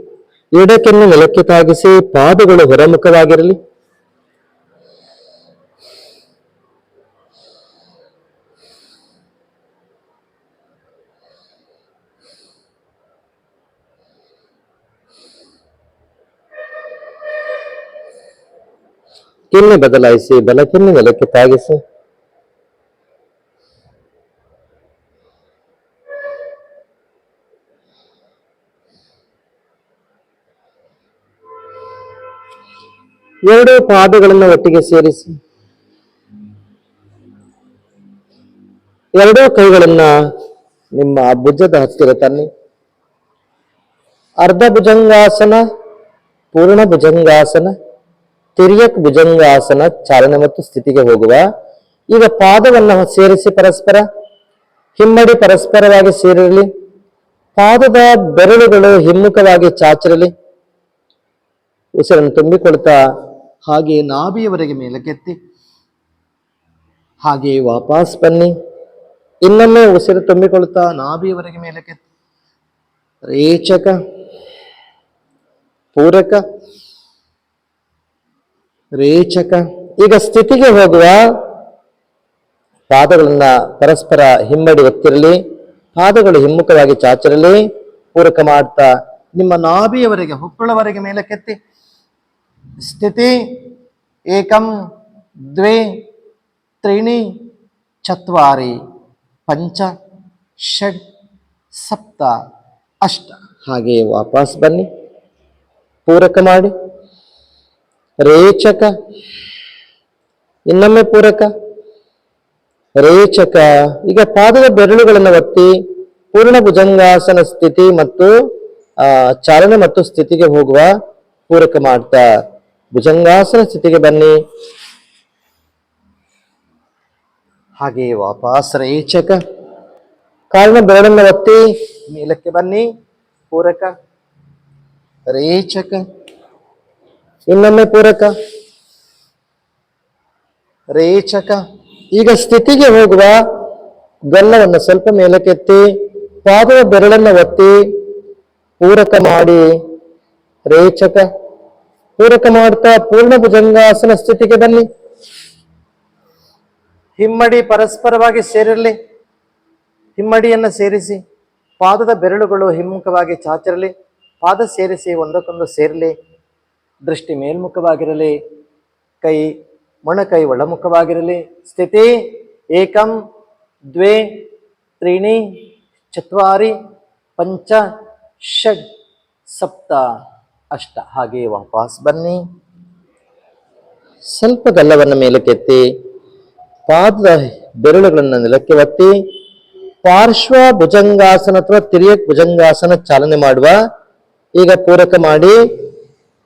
ಎಡಕ್ಕೆನ್ನು ನೆಲಕ್ಕೆ ತಾಗಿಸಿ ಪಾದಗಳು ಹೊರಮುಖವಾಗಿರಲಿ. ಕೆನ್ನೆ ಬದಲಾಯಿಸಿ ಬಲಕೆನ್ನೆ ನೆಲಕ್ಕೆ ತಾಗಿಸಿ. ಎರಡು ಪಾದಗಳನ್ನು ಒಟ್ಟಿಗೆ ಸೇರಿಸಿ. ಎರಡೂ ಕೈಗಳನ್ನ ನಿಮ್ಮ ಭುಜದ ಹತ್ತಿರ ತನ್ನಿ. ಅರ್ಧ ಭುಜಂಗಾಸನ, ಪೂರ್ಣ ಭುಜಂಗಾಸನ, ತಿರ್ಯಕ್ ಭುಜಂಗಾಸನ ಚಾಲನೆ ಮತ್ತು ಸ್ಥಿತಿಗೆ ಹೋಗುವ. ಈಗ ಪಾದವನ್ನು ಸೇರಿಸಿ ಪರಸ್ಪರ ಹಿಮ್ಮಡಿ ಪರಸ್ಪರವಾಗಿ ಸೇರಿರಲಿ. ಪಾದದ ಬೆರಳುಗಳು ಹಿಮ್ಮುಖವಾಗಿ ಚಾಚಿರಲಿ. ಉಸಿರನ್ನು ತುಂಬಿಕೊಳ್ತಾ ಹಾಗೆ ನಾಭಿಯವರೆಗೆ ಮೇಲಕ್ಕೆತ್ತಿ ಹಾಗೆ ವಾಪಸ್ ಬನ್ನಿ. ಇನ್ನೊಮ್ಮೆ ಉಸಿರು ತುಂಬಿಕೊಳ್ತಾ ನಾಭಿಯವರೆಗೆ ಮೇಲಕ್ಕೆತ್ತಿ. ರೇಚಕ, ಪೂರಕ, ರೇಚಕ. ಈಗ ಸ್ಥಿತಿಗೆ ಹೋಗುವ ಪಾದಗಳನ್ನ ಪರಸ್ಪರ ಹಿಮ್ಮಡಿ ಒತ್ತಿರಲಿ. ಪಾದಗಳು ಹಿಮ್ಮುಖವಾಗಿ ಚಾಚಿರಲಿ. ಪೂರಕ ಮಾಡ್ತಾ ನಿಮ್ಮ ನಾಭಿಯವರೆಗೆ ಹುಕ್ಕುಳವರೆಗೆ ಮೇಲಕ್ಕೆತ್ತಿ. ಸ್ಥಿತಿ ಏಕಂ ದ್ವೇ ತ್ರೀಣಿ ಚತ್ವಾರಿ ಪಂಚ ಷಡ್ ಸಪ್ತ ಅಷ್ಟ. ಹಾಗೆ ವಾಪಸ್ ಬನ್ನಿ. ಪೂರಕ ಮಾಡಿ. ರೇಚಕ, ಇನ್ನೊಮ್ಮೆ ಪೂರಕ, ರೇಚಕ. ಈಗ ಪಾದದ ಬೆರಳುಗಳನ್ನು ಒತ್ತಿ ಪೂರ್ಣ ಭುಜಂಗಾಸನ ಸ್ಥಿತಿ ಮತ್ತು ಚಾಲನೆ ಮತ್ತು ಸ್ಥಿತಿಗೆ ಹೋಗುವ ಪೂರಕ ಮಾಡ್ತಾ ಭುಜಂಗಾಸನ ಸ್ಥಿತಿಗೆ ಬನ್ನಿ. ಹಾಗೆ ವಾಪಸ್ ರೇಚಕ. ಕಾಲಿನ ಬೆರಳನ್ನು ಒತ್ತಿ ಮೇಲಕ್ಕೆ ಬನ್ನಿ. ಪೂರಕ, ರೇಚಕ, ಇನ್ನೊಮ್ಮೆ ಪೂರಕ, ರೇಚಕ. ಈಗ ಸ್ಥಿತಿಗೆ ಹೋಗುವ ಗಲ್ಲವನ್ನು ಸ್ವಲ್ಪ ಮೇಲಕ್ಕೆತ್ತಿ ಪಾದದ ಬೆರಳನ್ನು ಒತ್ತಿ ಪೂರಕ ಮಾಡಿ. ರೇಚಕ, ಪೂರಕ ಮಾಡ್ತಾ ಪೂರ್ಣ ಭುಜಂಗಾಸನ ಸ್ಥಿತಿಗೆ ಬನ್ನಿ. ಹಿಮ್ಮಡಿ ಪರಸ್ಪರವಾಗಿ ಸೇರಿರಲಿ. ಹಿಮ್ಮಡಿಯನ್ನು ಸೇರಿಸಿ ಪಾದದ ಬೆರಳುಗಳು ಹಿಮ್ಮುಖವಾಗಿ ಚಾಚಿರಲಿ. ಪಾದ ಸೇರಿಸಿ ಒಂದಕ್ಕೊಂದು ಸೇರಲಿ. ದೃಷ್ಟಿ ಮೇಲ್ಮುಖವಾಗಿರಲಿ. ಕೈ ಮೊಣಕೈ ಒಳಮುಖವಾಗಿರಲಿ. ಸ್ಥಿತಿ ಏಕಂ ದ್ವೇ ತ್ರೀಣಿ ಚತ್ವಾರಿ ಪಂಚ ಷಡ್ ಸಪ್ತ ಅಷ್ಟ. ಹಾಗೆ ವಾಪಸ್ ಬನ್ನಿ. ಸ್ವಲ್ಪ ಗಲ್ಲವನ್ನು ಮೇಲಕ್ಕೆತ್ತಿ ಪಾದದ ಬೆರಳುಗಳನ್ನು ನೆಲಕ್ಕೆ ಒತ್ತಿ ಪಾರ್ಶ್ವ ಭುಜಂಗಾಸನ ಅಥವಾ ತಿರ್ಯಕ್ ಭುಜಂಗಾಸನ ಚಾಲನೆ ಮಾಡುವ. ಈಗ ಪೂರಕ ಮಾಡಿ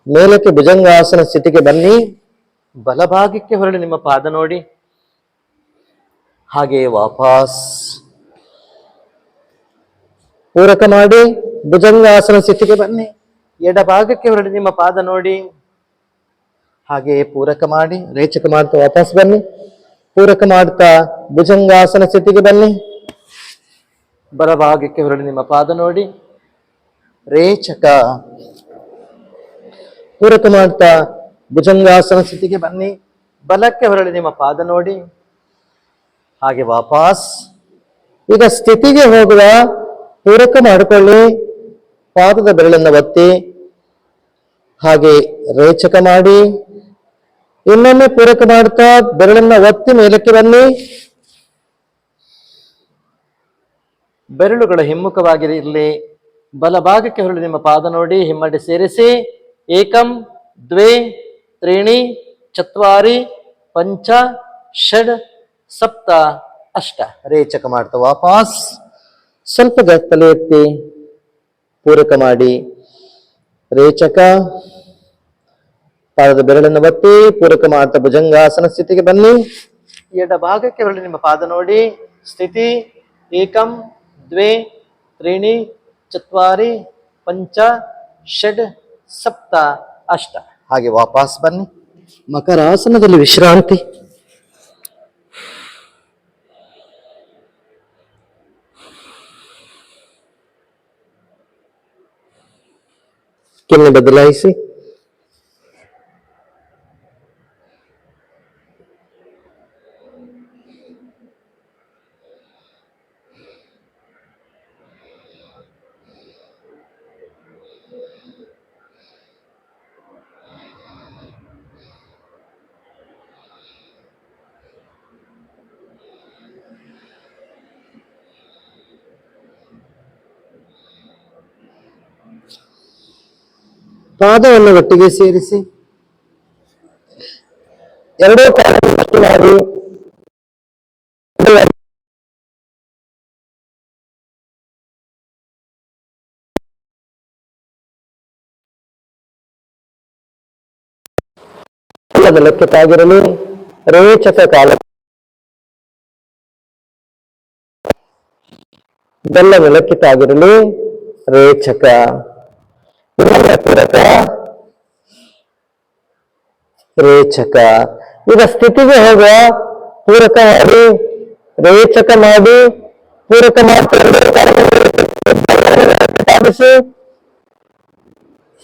ಮೇಲಕ್ಕೆ ಭುಜಂಗಾಸನ ಸ್ಥಿತಿಗೆ ಬನ್ನಿ. ಬಲಭಾಗಕ್ಕೆ ಹೊರಳಿ ನಿಮ್ಮ ಪಾದ ನೋಡಿ. ಹಾಗೆ ವಾಪಸ್ ಪೂರಕ ಮಾಡಿ ಭುಜಂಗಾಸನ ಸ್ಥಿತಿಗೆ ಬನ್ನಿ. ಎಡಭಾಗಕ್ಕೆ ಹೊರಳಿ ನಿಮ್ಮ ಪಾದ ನೋಡಿ. ಹಾಗೆ ಪೂರಕ ಮಾಡಿ ರೇಚಕ ಮಾಡ್ತಾ ವಾಪಸ್ ಬನ್ನಿ. ಪೂರಕ ಮಾಡ್ತಾ ಭುಜಂಗಾಸನ ಸ್ಥಿತಿಗೆ ಬನ್ನಿ. ಬಲಭಾಗಕ್ಕೆ ಹೊರಳಿ ನಿಮ್ಮ ಪಾದ ನೋಡಿ. ರೇಚಕ. ಪೂರಕ ಮಾಡ್ತಾ ಭುಜಂಗಾಸನ ಸ್ಥಿತಿಗೆ ಬನ್ನಿ. ಬಲಕ್ಕೆ ಹೊರಳಿ ನಿಮ್ಮ ಪಾದ ನೋಡಿ. ಹಾಗೆ ವಾಪಸ್. ಈಗ ಸ್ಥಿತಿಗೆ ಹೋಗುವ ಪೂರಕ ಮಾಡಿಕೊಳ್ಳಿ. ಪಾದದ ಬೆರಳನ್ನು ಒತ್ತಿ ಹಾಗೆ ರೇಚಕ ಮಾಡಿ. ಇನ್ನೊಮ್ಮೆ ಪೂರಕ ಮಾಡ್ತಾ ಬೆರಳನ್ನ ಒತ್ತಿ ಮೇಲಕ್ಕೆ ಬನ್ನಿ. ಬೆರಳುಗಳ ಹಿಮ್ಮುಖವಾಗಿರಲಿ. ಬಲಭಾಗಕ್ಕೆ ಹೊರಳಿ ನಿಮ್ಮ ಪಾದ ನೋಡಿ. ಹಿಮ್ಮಡಿ ಸೇರಿಸಿ ಏಕಂ ದ್ವೇ ತ್ರೀಣಿ ಚತ್ವಾರಿ ಪಂಚ ಷಡ್ ಸಪ್ತ ಅಷ್ಟ. ರೇಚಕ ಮಾಡ್ತಾ ವಾಪಸ್. ಸ್ವಲ್ಪ ತಲೆ ಎತ್ತಿ ಪೂರಕ ಮಾಡಿ. ರೇಚಕ. ಪಾದದ ಬೆರಳನ್ನು ಒತ್ತಿ ಪೂರಕ ಮಾಡ್ತಾ ಭುಜಂಗಾಸನ ಸ್ಥಿತಿಗೆ ಬನ್ನಿ. ಎಡಭಾಗಕ್ಕೆ ಹೊರಳಿ ನಿಮ್ಮ ಪಾದ ನೋಡಿ. ಸ್ಥಿತಿ ಏಕಂ ದ್ವೇ ತ್ರೀಣಿ ಚತ್ವಾರಿ ಪಂಚ ಷಡ್ ಸಪ್ತ ಅಷ್ಟ. ಹಾಗೆ ವಾಪಸ್ ಬನ್ನಿ. ಮಕರಾಸನದಲ್ಲಿ ವಿಶ್ರಾಂತಿ. ಕೆನ್ನೆ ಬದಲಾಯಿಸಿ. ಪಾದವನ್ನು ಒಟ್ಟಿಗೆ ಸೇರಿಸಿ ಎರಡೂ ಕಾಲನ್ನು ಮಾಡಿ ಲೆಕ್ಕ ತಾಗಿರಲು. ರೇಚಕ ಕಾಲ ಬೆಲ್ಲ ಮೆಲಕ್ಕೆ ತಾಗಿರಲು. ರೇಚಕ. ಇನ್ನೊಮ್ಮೆ ಪೂರಕ ರೇಚಕ. ಈಗ ಸ್ಥಿತಿಗೆ ಹೋಗುವ ಪೂರಕ ಮಾಡಿ ರೇಚಕ ಮಾಡಿ ಪೂರಕ ಮಾಡ್ತಾರೆ.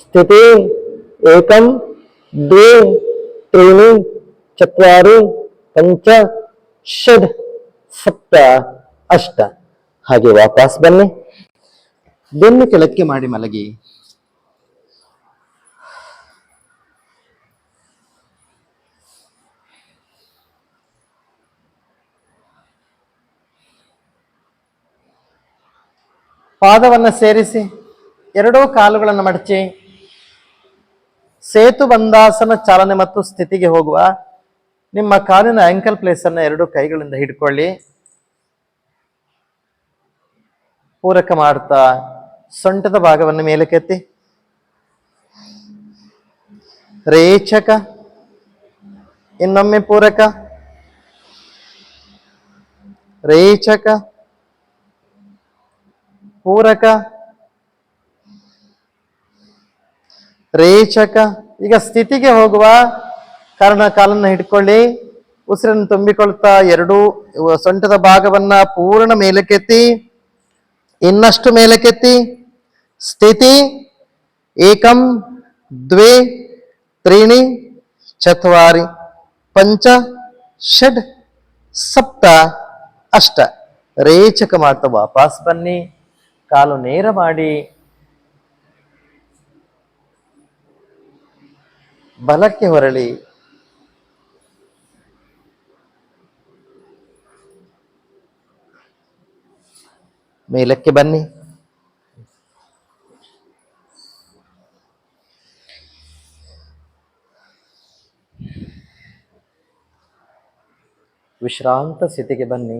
ಸ್ಥಿತಿ ಏಕಂ ದ್ವೇ त्रीणि चत्वारि पंच षड सप्त अष्ट. ಹಾಗೆ ವಾಪಸ್ ಬನ್ನಿ. ಬೆನ್ನು ಕೆಳಕ್ಕೆ ಮಾಡಿ ಮಲಗಿ. ಪಾದವನ್ನು ಸೇರಿಸಿ ಎರಡೂ ಕಾಲುಗಳನ್ನು ಮಡಚಿ ಸೇತು ಬಂದಾಸನ ಚಾಲನೆ ಮತ್ತು ಸ್ಥಿತಿಗೆ ಹೋಗುವ ನಿಮ್ಮ ಕಾಲಿನ ಆಂಕಲ್ ಪ್ಲೇಸ್ ಅನ್ನು ಎರಡು ಕೈಗಳಿಂದ ಹಿಡ್ಕೊಳ್ಳಿ. ಪೂರಕ ಮಾಡ್ತಾ ಸೊಂಟದ ಭಾಗವನ್ನು ಮೇಲಕ್ಕೆತ್ತಿ ರೇಚಕ. ಇನ್ನೊಮ್ಮೆ ಪೂರಕ ರೇಚಕ ಪೂರಕ ರೇಚಕ. ಈಗ ಸ್ಥಿತಿಗೆ ಹೋಗುವ ಕಾರಣ ಕಾಲನ್ನು ಹಿಡ್ಕೊಳ್ಳಿ. ಉಸಿರನ್ನು ತುಂಬಿಕೊಳ್ತಾ ಎರಡೂ ಸೊಂಟದ ಭಾಗವನ್ನ ಪೂರ್ಣ ಮೇಲಕ್ಕೆತ್ತಿ, ಇನ್ನಷ್ಟು ಮೇಲಕ್ಕೆತ್ತಿ. ಸ್ಥಿತಿ ಏಕಂ ದ್ವೇ त्रीणि चत्वारि पंच षड सप्त अष्ट. ರೇಚಕ ಮಾಡ್ತಾ ವಾಪಸ್ ಬನ್ನಿ. ಕಾಲು ನೇರ ಮಾಡಿ ಬಲಕ್ಕೆ ಹೊರಳಿ. ಮೇಲಕ್ಕೆ ಬನ್ನಿ. ವಿಶ್ರಾಂತ ಸ್ಥಿತಿಗೆ ಬನ್ನಿ.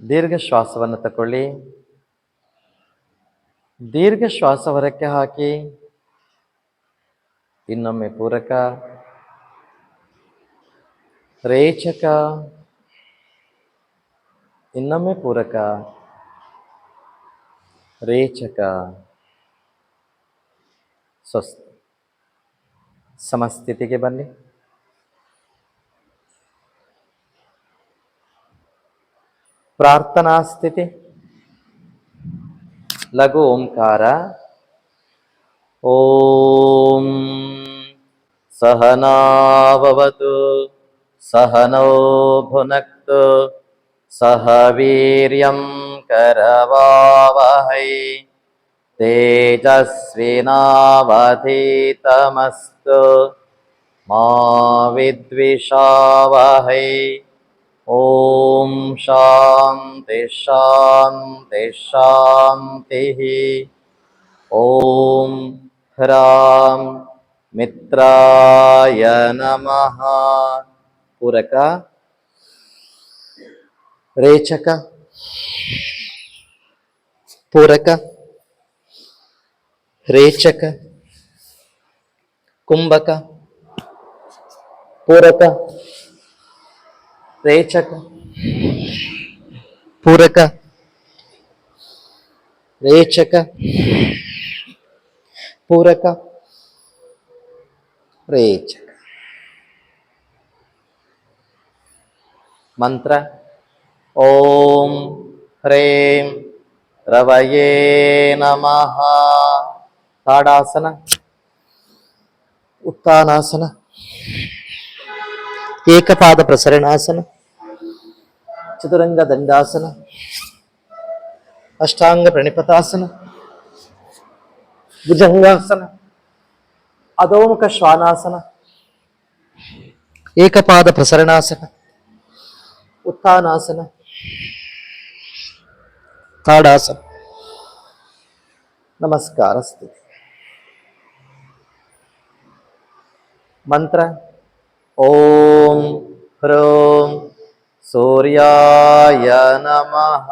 ದೀರ್ಘ ಶ್ವಾಸವನ್ನು ತಗೊಳ್ಳಿ. ದೀರ್ಘ ಶ್ವಾಸ ಹೊರಕ್ಕೆ ಹಾಕಿ. ಇನ್ನೊಮ್ಮೆ ಪೂರಕ ರೇಚಕ. ಇನ್ನೊಮ್ಮೆ ಪೂರಕ ರೇಚಕ. ಸ್ವಸ್ಥ. ಸಮಸ್ಥಿತಿಗೆ ಬನ್ನಿ. ಪ್ರಾರ್ಥನಾ ಸ್ಥಿತಿ. ಲಘು ಓಂಕಾರ. ಓಂ ಸಹನಾವವತು ಸಹನೋ ಭುನಕ್ತು ಸಹ ವೀರ್ಯಂ ಕರವಾವಹೈ ತೇಜಸ್ವಿನಾವಧೀತಮಸ್ತು ಮಾ ವಿದ್ವಿಷಾವಹೈ. ಓಂ ಶಾಂತಿ ಶಾಂತಿ ಶಾಂತಿ. ಓಂ ಹ್ರಾಂ ಮಿತ್ರಾಯ ನಮಃ. ಪೂರಕ ರೇಚಕ ಪೂರಕ ರೇಚಕ ಕುಂಭಕ ಪೂರಕ ರೇಚಕ ಪೂರಕ ರೇಚಕ ಪೂರಕ ರೇಚಕ. ಮಂತ್ರ ಓಂ ಹ್ರೇಂ ರವಯೇ ನಮಃ. ತಾಡಾಸನ, ಉತ್ಥಾನಾಸನ, ಏಕಪಾದ ಪ್ರಸರಣಾಸನ, ಚತುರಂಗ ದಂಡಾಸನ, ಅಷ್ಟಾಂಗ ಪ್ರಣಿಪತಾಸನ, ಭುಜಂಗಾಸನ, ಅಧೋಮುಖ ಶ್ವಾನಾಸನ, ಏಕಪಾದ ಪ್ರಸರಣಾಸನ, ಉತ್ಥಾನಾಸನ, ತಾಡಾಸನ, ನಮಸ್ಕಾರ ಸ್ಥಿತಿ. ಮಂತ್ರ ಓಂ ಹ್ರೂಂ ಸೂರ್ಯಾಯ ನಮಃ.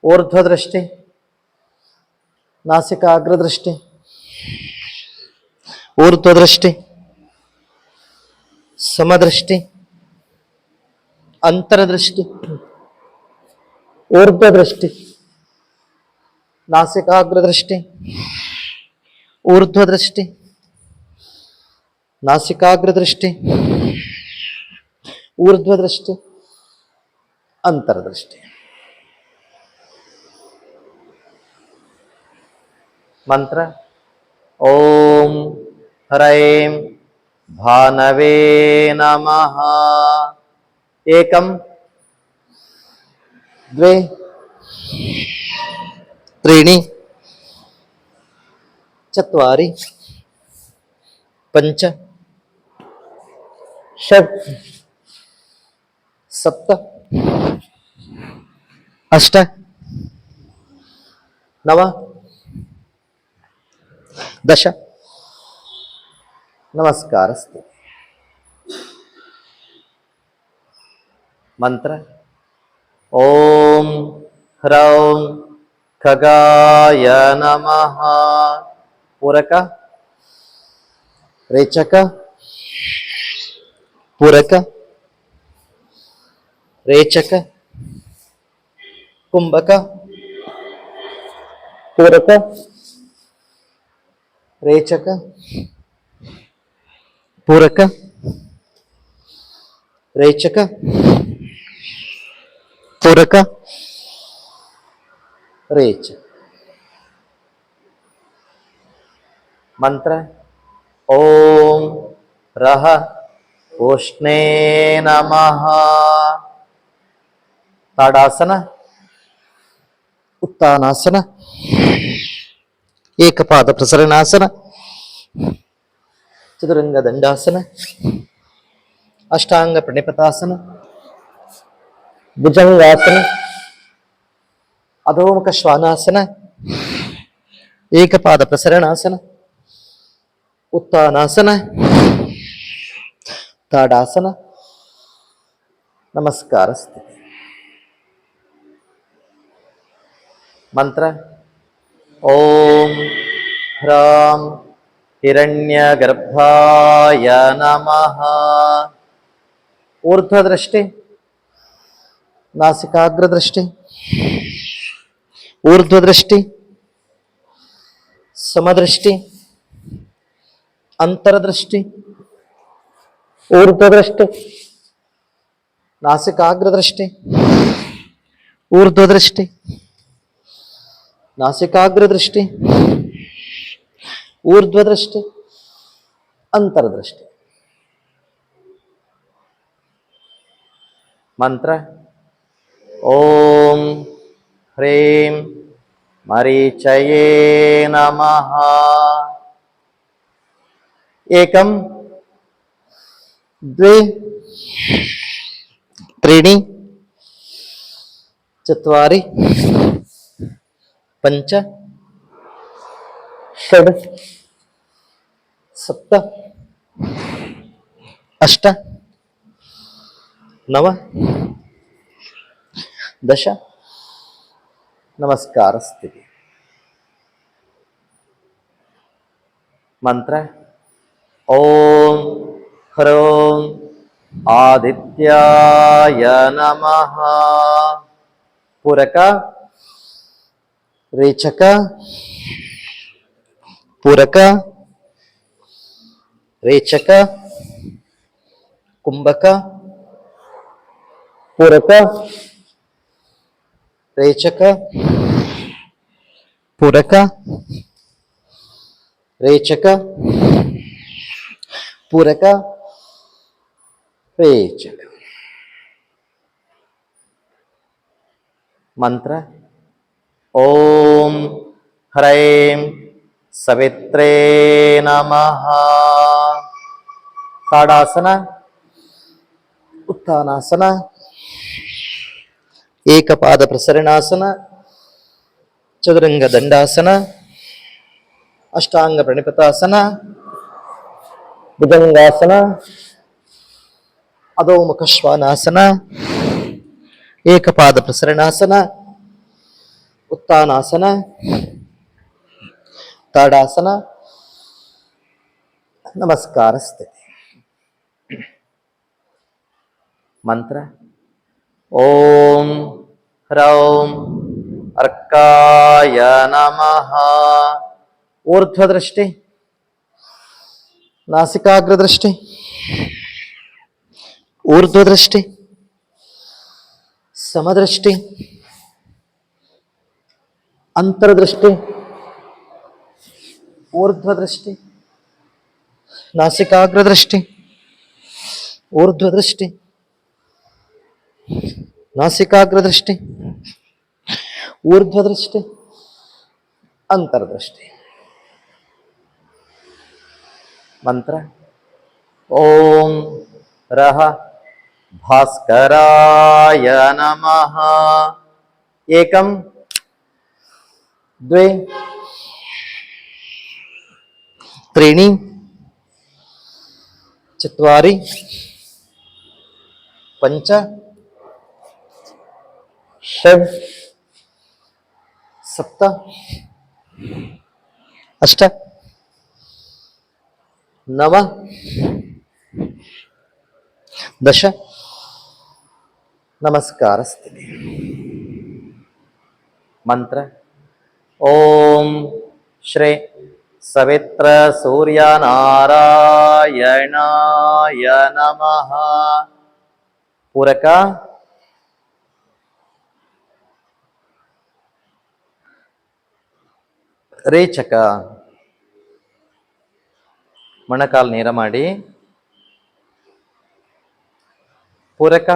ಊರ್ಧ್ವದೃಷ್ಟಿ, ನಾಸಿಕಾಗ್ರದೃಷ್ಟಿ, ऊर्ध्वदृष्टि, समदृष्टि, अंतरदृष्टि, ऊर्ध्वदृष्टि, नासिकाग्रदृष्टि, ऊर्ध्वदृष्टि, नासिकाग्रदृष्टि, ऊर्ध्वदृष्टि, अंतरदृष्टि। मंत्र ओम ह्रैं भानवे नमः। एकम द्वे त्रीणि चत्वारि पंच षट् सप्त अष्ट नव दश। नमस्कारस्ते। मंत्र ओम ह्रौं खगाय नमः। पूरक रेचक पूरक रेचक कुंभक पूरक रेचक पूरक रेचक पूरक रेचक। मंत्र ओम रह उष्णे नमः। ताड़ासन उत्तानासन एकपाद प्रसरणासन चतुरंग दंडासन अष्टांग प्रणिपतासन भुजंगासन अधोमुख श्वानासन एकपाद प्रसरणासन उत्तानासन ताड़ासन नमस्कारस्ते। मंत्र ओम ह्रां हिरण्यगर्भाय नमः। ऊर्ध्वदृष्टि, नासिकाग्रदृष्टि, ऊर्ध्वदृष्टि, समदृष्टि, अंतरदृष्टि, ऊर्ध्वदृष्टि, नासिकाग्रदृष्टि, ऊर्ध्वदृष्टि, नासिकाग्रदृष्टि, ऊर्ध्वदृष्टि, अंतरदृष्टि। मंत्र ओम ह्रीं मरीचये नमः। एकम द्वे त्रीणि चत्वारि पंच षड् सप्त अष्ट नव दश। नमस्कारस्ते। मंत्र ओम ह्रौं आदित्याय नमः। पूरक रेचक पूरक रेचक कुंभक पूरक रेचक पूरक रेचक पूरक रेचक। मंत्र ओम ह्रैं सवित्रे नमः। ताड़ासन उत्तानासन एकपाद प्रसरणासन चतुरंग दंडासन अष्टांग प्रणिपतासन भुजंगासन अधोमुख श्वानासन एकपाद प्रसरणासन उत्तानासन ताड़ासन ನಮಸ್ಕಾರ ಸ್ಥಿತಿ. ಮಂತ್ರ ಓಂ ಹ್ರೌಂ ಅರ್ಕಾಯ ನಮಃ. ಊರ್ಧ್ವದೃಷ್ಟಿ, ನಾಸಿಕಾಗ್ರದೃಷ್ಟಿ, ಊರ್ಧ್ವದೃಷ್ಟಿ, ಸಮದೃಷ್ಟಿ, ಅಂತರ್ದೃಷ್ಟಿ, ಊರ್ಧ್ವದೃಷ್ಟಿ, ನಾಸಿಕಾಗ್ರದೃಷ್ಟಿ, ಊರ್ಧ್ವದೃಷ್ಟಿ, ನಾಸಿಕಾಗ್ರದೃಷ್ಟಿ, ಊರ್ಧ್ವದೃಷ್ಟಿ, ಅಂತರ್ದೃಷ್ಟಿ. ಮಂತ್ರ ಓಂ ರಹ ಭಾಸ್ಕರಾಯ ನಮಃ. ಏಕಂ ದ್ವೇ ತ್ರೀಣಿ ಚತ್ವಾರಿ ಪಂಚ ಷಡ್ ಸಪ್ತ ಅಷ್ಟ ನವ ದಶ. ನಮಸ್ಕಾರ ಸ್ಥಿತಿ. ಮಂತ್ರ ಓಂ ಶ್ರೀ ಸವಿತ್ರ ಸೂರ್ಯನಾರಾಯಣಾಯ ನಮಃ. ಪೂರಕ ರೇಚಕ. ಮೊಣಕಾಲು ನೇರ ಮಾಡಿ. ಪೂರಕ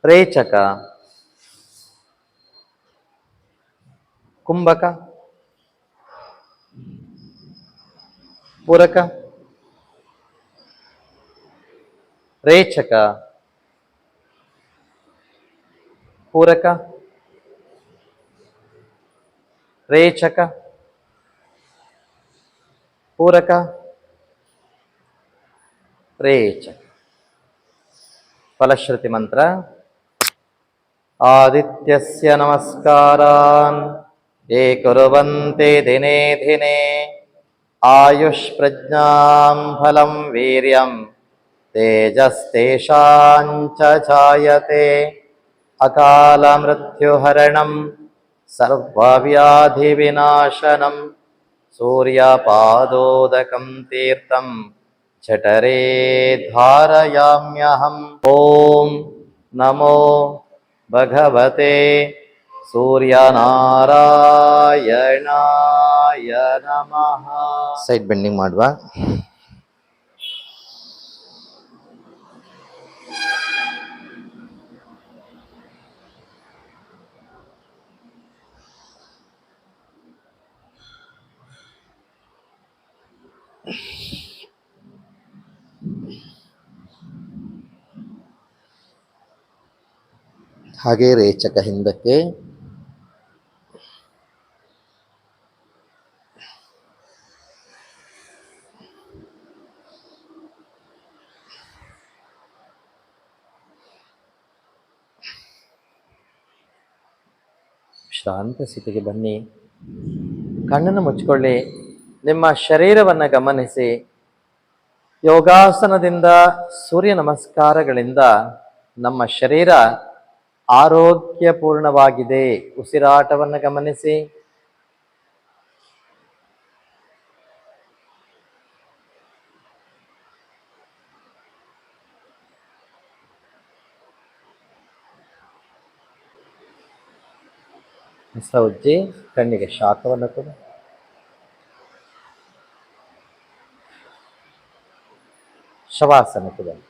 ರೇಚಕ, ಕುಂಭಕ, ಪೂರಕ, ರೇಚಕ, ಪೂರಕ, ರೇಚಕ, ಪೂರಕ, ರೇಚಕ. ಫಲಶ್ರುತಿ ಮಂತ್ರ ಆದಿತ್ಯಸ್ಯ ನಮಸ್ಕಾರಾನ್ ಯೇ ಕುರ್ವಂತೆ ದಿನೇ ದಿನೇ ಆಯುಷ್ ಪ್ರಜ್ಞಾಂ ಫಲಂ ವೀರ್ಯಂ ತೇಜಸ್ತೇಷಾಂಚ ಜಾಯತೆ. ಅಕಾಲ ಮೃತ್ಯುಹರಣಂ ಸರ್ವವ್ಯಾಧಿ ವಿನಾಶನಂ ಸೂರ್ಯಪಾದೋದಕಂ ತೀರ್ಥಂ ಜಠರೇ ಧಾರಯಾಮ್ಯಹಂ. ಓಂ ನಮೋ ಭಗವತೆ ಸೂರ್ಯನಾರಾಯಣಾಯ ನಮಃ. ಸೈಡ್ ಬೆಂಡಿಂಗ್ ಮಾಡುವ. ಹಾಗೆ ರೇಚಕ ಹಿಂದಕ್ಕೆ. ಶಾಂತ ಸ್ಥಿತಿಗೆ ಬನ್ನಿ. ಕಣ್ಣನ್ನು ಮುಚ್ಚಿಕೊಳ್ಳಿ. ನಿಮ್ಮ ಶರೀರವನ್ನು ಗಮನಿಸಿ. ಯೋಗಾಸನದಿಂದ, ಸೂರ್ಯ ನಮಸ್ಕಾರಗಳಿಂದ ನಮ್ಮ ಶರೀರ ಆರೋಗ್ಯಪೂರ್ಣವಾಗಿದೆ. ಉಸಿರಾಟವನ್ನು ಗಮನಿಸಿ. ಉಜ್ಜಿ ಕಣ್ಣಿಗೆ ಶಾಖವನ್ನು ಕೊಡಿ. ಶವಾಸನಕ್ಕೆ ಬನ್ನಿ.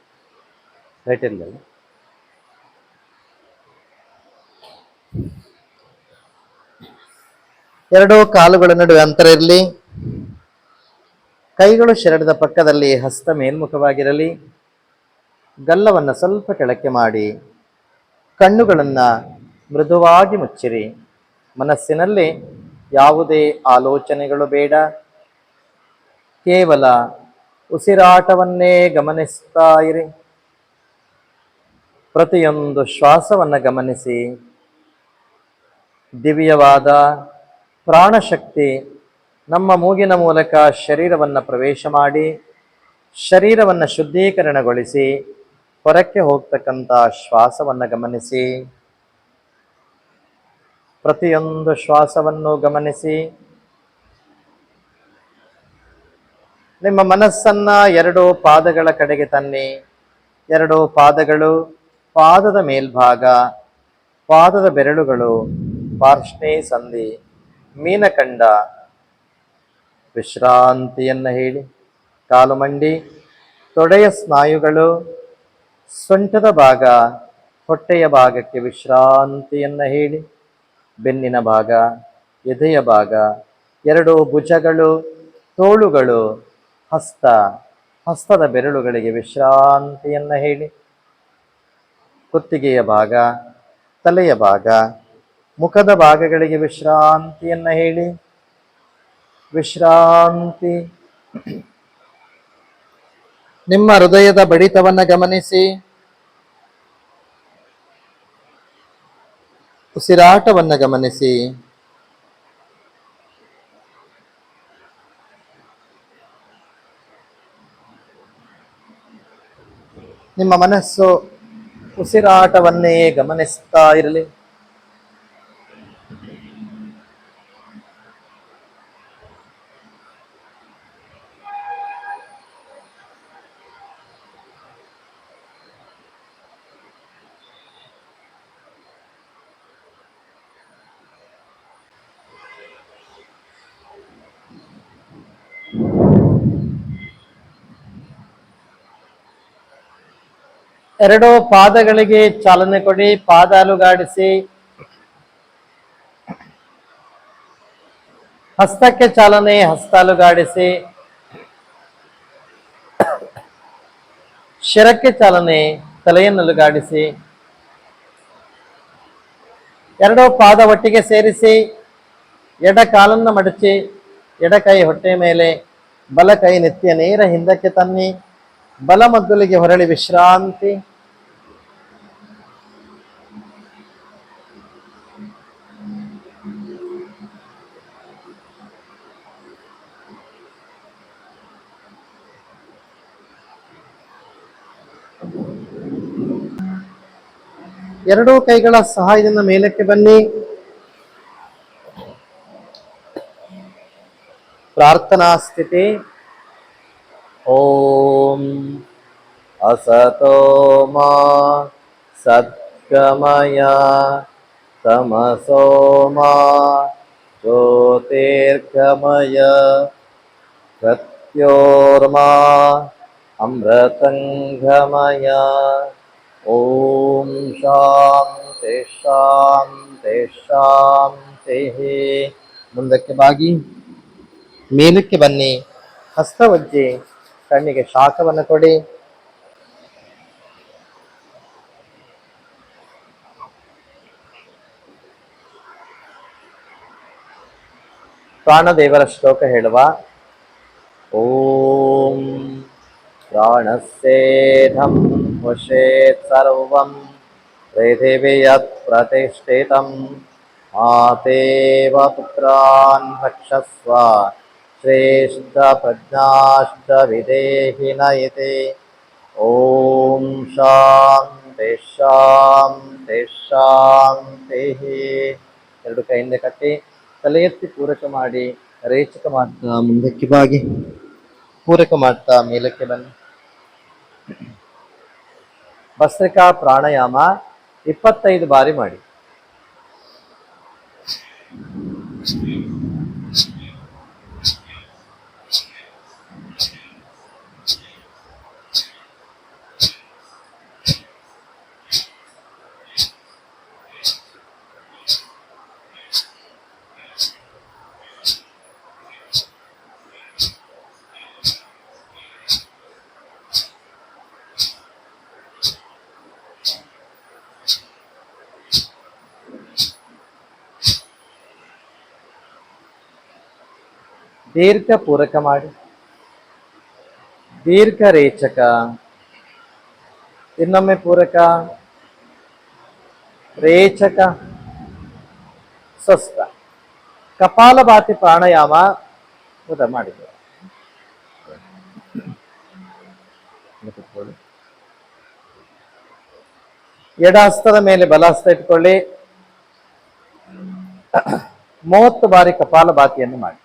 ರೈಟಿಲ್ಲ. ಎರಡೂ ಕಾಲುಗಳ ನಡುವೆ ಅಂತರ ಇರಲಿ. ಕೈಗಳು ಶರೀರದ ಪಕ್ಕದಲ್ಲಿ, ಹಸ್ತ ಮೇಲ್ಮುಖವಾಗಿರಲಿ. ಗಲ್ಲವನ್ನು ಸ್ವಲ್ಪ ಕೆಳಕ್ಕೆ ಮಾಡಿ ಕಣ್ಣುಗಳನ್ನು ಮೃದುವಾಗಿ ಮುಚ್ಚಿರಿ. ಮನಸ್ಸಿನಲ್ಲಿ ಯಾವುದೇ ಆಲೋಚನೆಗಳು ಬೇಡ. ಕೇವಲ ಉಸಿರಾಟವನ್ನೇ ಗಮನಿಸ್ತಾ ಇರಿ. ಪ್ರತಿಯೊಂದು ಶ್ವಾಸವನ್ನು ಗಮನಿಸಿ. ದಿವ್ಯವಾದ ಪ್ರಾಣಶಕ್ತಿ ನಮ್ಮ ಮೂಗಿನ ಮೂಲಕ ಶರೀರವನ್ನು ಪ್ರವೇಶ ಮಾಡಿ ಶರೀರವನ್ನು ಶುದ್ಧೀಕರಣಗೊಳಿಸಿ ಹೊರಕ್ಕೆ ಹೋಗ್ತಕ್ಕಂಥ ಶ್ವಾಸವನ್ನು ಗಮನಿಸಿ. ಪ್ರತಿಯೊಂದು ಶ್ವಾಸವನ್ನು ಗಮನಿಸಿ. ನಿಮ್ಮ ಮನಸ್ಸನ್ನ ಎರಡು ಪಾದಗಳ ಕಡೆಗೆ ತನ್ನಿ. ಎರಡು ಪಾದಗಳು, ಪಾದದ ಮೇಲ್ಭಾಗ, ಪಾದದ ಬೆರಳುಗಳು, ಪಾರ್ಶ್ನೇ ಸಂಧಿ, ಮೀನಖಂಡ, ವಿಶ್ರಾಂತಿಯನ್ನು ಹೇಳಿ. ಕಾಲು ಮಂಡಿ, ತೊಡೆಯ ಸ್ನಾಯುಗಳು, ಸೊಂಟದ ಭಾಗ, ಹೊಟ್ಟೆಯ ಭಾಗಕ್ಕೆ ವಿಶ್ರಾಂತಿಯನ್ನು ಹೇಳಿ. ಬೆನ್ನಿನ ಭಾಗ, ಎದೆಯ ಭಾಗ, ಎರಡು ಭುಜಗಳು, ತೋಳುಗಳು, ಹಸ್ತದ ಬೆರಳುಗಳಿಗೆ ವಿಶ್ರಾಂತಿಯನ್ನು ಹೇಳಿ. ಕುತ್ತಿಗೆಯ ಭಾಗ, ತಲೆಯ ಭಾಗ, ಮುಖದ ಭಾಗಗಳಿಗೆ ವಿಶ್ರಾಂತಿಯನ್ನು ಹೇಳಿ. ವಿಶ್ರಾಂತಿ. ನಿಮ್ಮ ಹೃದಯದ ಬಡಿತವನ್ನು ಗಮನಿಸಿ. ಉಸಿರಾಟವನ್ನು ಗಮನಿಸಿ. ನಿಮ್ಮ ಮನಸ್ಸು ಉಸಿರಾಟವನ್ನೇ ಗಮನಿಸ್ತಾ ಇರಲಿ. ಎರಡು ಪಾದಗಳಿಗೆ ಚಾಲನೆ ಕೊಡಿ. ಪಾದ ಅಲುಗಾಡಿಸಿ. ಹಸ್ತಕ್ಕೆ ಚಾಲನೆ, ಹಸ್ತ ಅಲುಗಾಡಿಸಿ. ಶಿರಕ್ಕೆ ಚಾಲನೆ, ತಲೆಯನ್ನು ಅಲುಗಾಡಿಸಿ. ಎರಡು ಪಾದ ಒಟ್ಟಿಗೆ ಸೇರಿಸಿ. ಎಡ ಕಾಲನ್ನು ಮಡಚಿ, ಎಡ ಕೈ ಹೊಟ್ಟೆ ಮೇಲೆ, ಬಲ ಕೈ ನೆತ್ತಿಯ ನೇರ ಹಿಂದಕ್ಕೆ ತನ್ನಿ. ಬಲ ಮಗ್ಗುಲಿಗೆ ಹೊರಳಿ ವಿಶ್ರಾಂತಿ. ಎರಡೂ ಕೈಗಳ ಸಹಾಯದಿಂದ ಮೇಲಕ್ಕೆ ಬನ್ನಿ. ಪ್ರಾರ್ಥನಾ ಸ್ಥಿತಿ. ಓಂ ಅಸತೋ ಮಾ ಸದ್ಗಮಯ ತಮಸೋ ಮಾ ಜ್ಯೋತಿರ್ಗಮಯ ಮೃತ್ಯೋರ್ಮಾ ಅಮೃತಂಗಮಯ. ಓಂ ಶಾಂತಿ ಶಾಂತಿ ಶಾಂತಿ. ಮುಂದಕ್ಕೆ ಬಾಗಿ ಮೇಲಕ್ಕೆ ಬನ್ನಿ. ಹಸ್ತವಜ್ಜಿ ಕಣ್ಣಿಗೆ ಶಾಖವನ್ನು ಕೊಡಿ. ಪ್ರಾಣದೇವರ ಶ್ಲೋಕ ಹೇಳುವ. ಓಂ ಪ್ರಾಣಸ್ಯೇಧಂ ವಶೇತ್ ಸರ್ವಂ ಪೃಥಿವಿ ಯತ್ ಪ್ರತಿಷ್ಠಿತಂ ಆತೇವ ಪುತ್ರಾನ್ ಭಕ್ಷಸ್ವ ಶ್ರೇಷ್ಠ ಪ್ರಜ್ಞಾಶ್ಚ ವಿದೇಹಿನ ಇತಿ. ಓಂ ಶಾಂತಿ ಶಾಂತಿ ಶಾಂತಿ. ಎರಡು ಕೈಯಿಂದ ಕಟ್ಟಿ ತಲೆ ಎತ್ತಿ ಪೂರಕ ಮಾಡಿ ರೇಚಕ ಮಾಡ್ತಾ ಮುಂದಕ್ಕೆ ಬಾಗಿ ಪೂರಕ ಮಾಡ್ತಾ ಮೇಲಕ್ಕೆ ಬನ್ನಿ. ಭಸ್ತ್ರಿಕಾ ಪ್ರಾಣಾಯಾಮ 25 ಬಾರಿ ಮಾಡಿ. ದೀರ್ಘ ಪೂರಕ ಮಾಡಿ. ದೀರ್ಘ ರೇಚಕ. ಇನ್ನೊಮ್ಮೆ ಪೂರಕ, ರೇಚಕ, ಸ್ವಸ್ಥ. ಕಪಾಲಭಾತಿ ಪ್ರಾಣಾಯಾಮ ಮಾಡಿದ್ದೇವೆ. ಎಡ ಹಸ್ತದ ಮೇಲೆ ಬಲ ಹಸ್ತ ಇಟ್ಕೊಳ್ಳಿ. 30 ಬಾರಿ ಕಪಾಲಭಾತಿಯನ್ನು ಮಾಡಿ.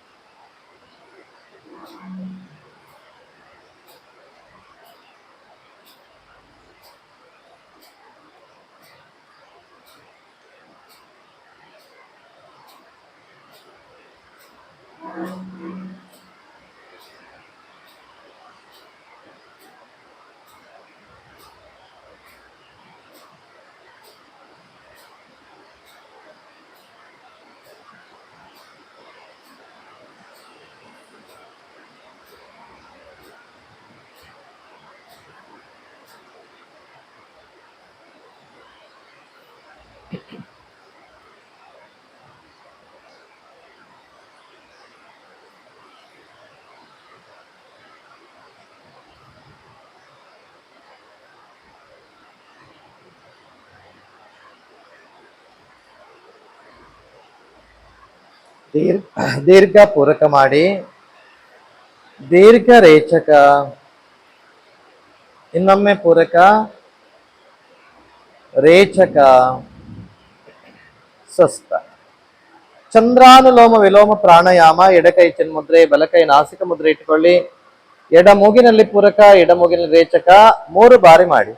ದೀರ್ಘ ಪೂರಕ ಮಾಡಿ. ದೀರ್ಘ ರೇಚಕ, ಇನ್ನೊಮ್ಮೆ ಪೂರಕ, ರೇಚಕ, ಸ್ವಸ್ಥ. ಚಂದ್ರಾನುಲೋಮ ವಿಲೋಮ ಪ್ರಾಣಾಯಾಮ. ಎಡಕೈ ಚಿನ್ಮುದ್ರೆ, ಬಲಕೈ ನಾಸಿಕ ಮುದ್ರೆ ಇಟ್ಕೊಳ್ಳಿ. ಎಡ ಮೂಗಿನಲ್ಲಿ ಪೂರಕ, ಎಡ ಮೂಗಿನಲ್ಲಿ ರೇಚಕ 3 ಬಾರಿ ಮಾಡಿ.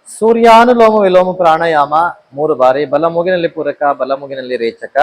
ಸೂರ್ಯಾನುಲೋಮ ವಿಲೋಮ ಪ್ರಾಣಾಯಾಮ 3 ಬಾರಿ. ಬಲ ಮೂಗಿನಲ್ಲಿ ಪೂರಕ, ಬಲ ಮೂಗಿನಲ್ಲಿ ರೇಚಕ.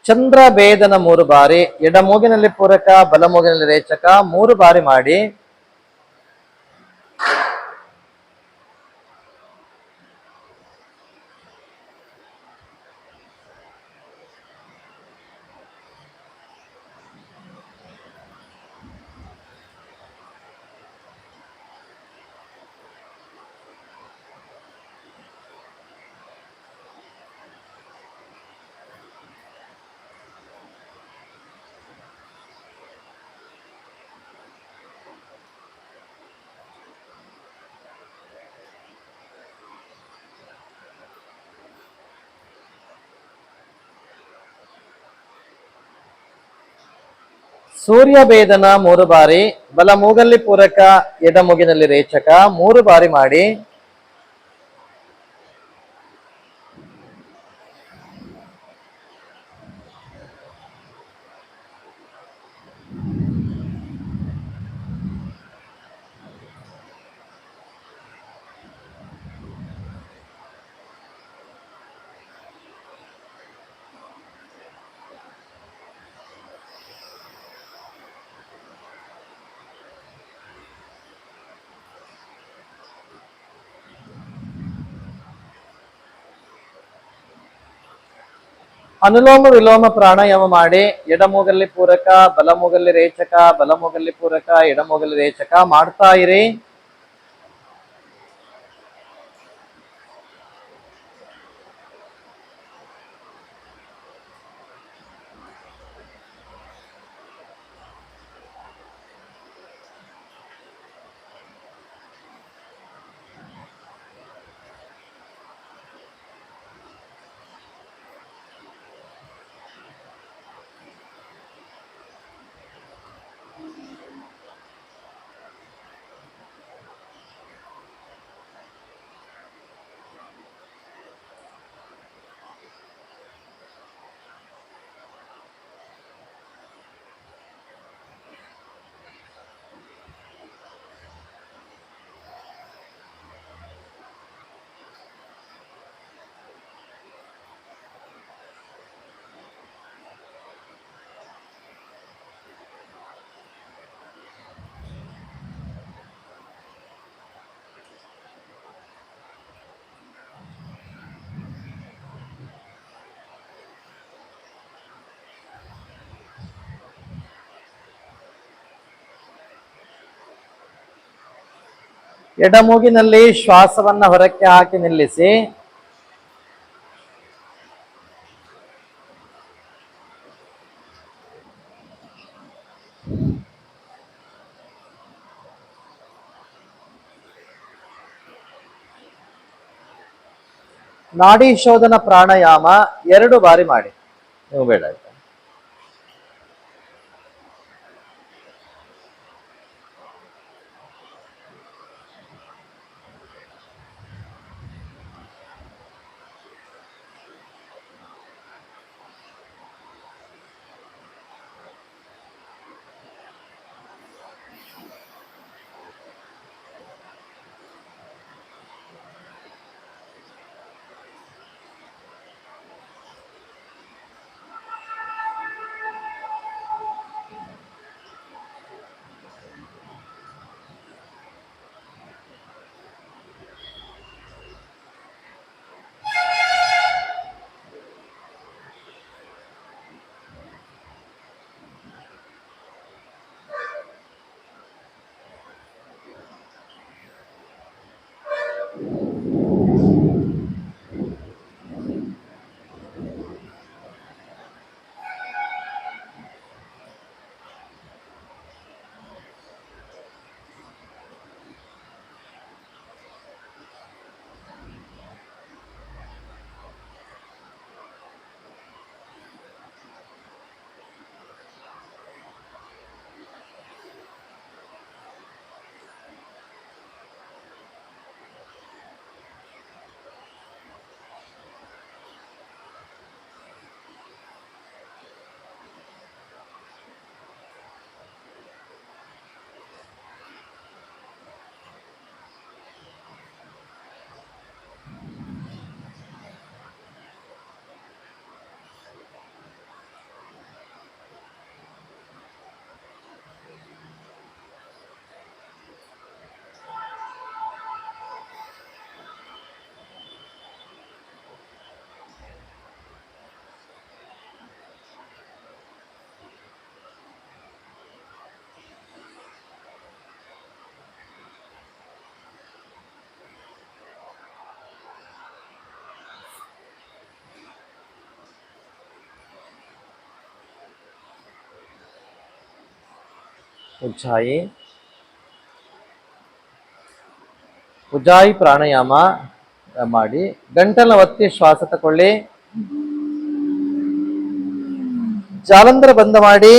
ಚಂದ್ರ ಭೇದನ 3 ಬಾರಿ. ಎಡ ಮೂಗಿನಲ್ಲಿ ಪೂರಕ, ಬಲ ಮೂಗಿನಲ್ಲಿ ರೇಚಕ 3 ಬಾರಿ ಮಾಡಿ. ಸೂರ್ಯ ಭೇದನ 3 ಬಾರಿ. ಬಲ ಮೂಗಲ್ಲಿ ಪೂರಕ, ಎಡ ಮೂಗಿನಲ್ಲಿ ರೇಚಕ 3 ಬಾರಿ ಮಾಡಿ. ಅನುಲೋಮ ವಿಲೋಮ ಪ್ರಾಣಾಯಾಮ ಮಾಡಿ. ಎಡ ಮೂಗಲ್ಲಿ ಪೂರಕ, ಬಲ ಮೂಗಲ್ಲಿ ರೇಚಕ, ಬಲ ಮೂಗಲ್ಲಿ ಪೂರಕ, ಎಡ ಮೂಗಲ್ಲಿ ರೇಚಕ ಮಾಡ್ತಾ ಇರಿ. ಎಡಮೂಗಿನಲ್ಲಿ ಶ್ವಾಸವನ್ನ ಹೊರಕ್ಕೆ ಹಾಕಿ ನಿಲ್ಲಿಸಿ. ನಾಡಿ ಶೋಧನ ಪ್ರಾಣಾಯಾಮ 2 ಬಾರಿ ಮಾಡಿ. ನೀವು ಬೇಡ ಆಯ್ತಾ? ಉಜ್ಜಾಯಿ ಪ್ರಾಣಾಯಾಮ ಮಾಡಿ. ಗಂಟಲ ಒತ್ತಿ ಶ್ವಾಸ ತಕೊಳ್ಳಿ. ಜಾಲಂಧರ ಬಂಧ ಮಾಡಿ.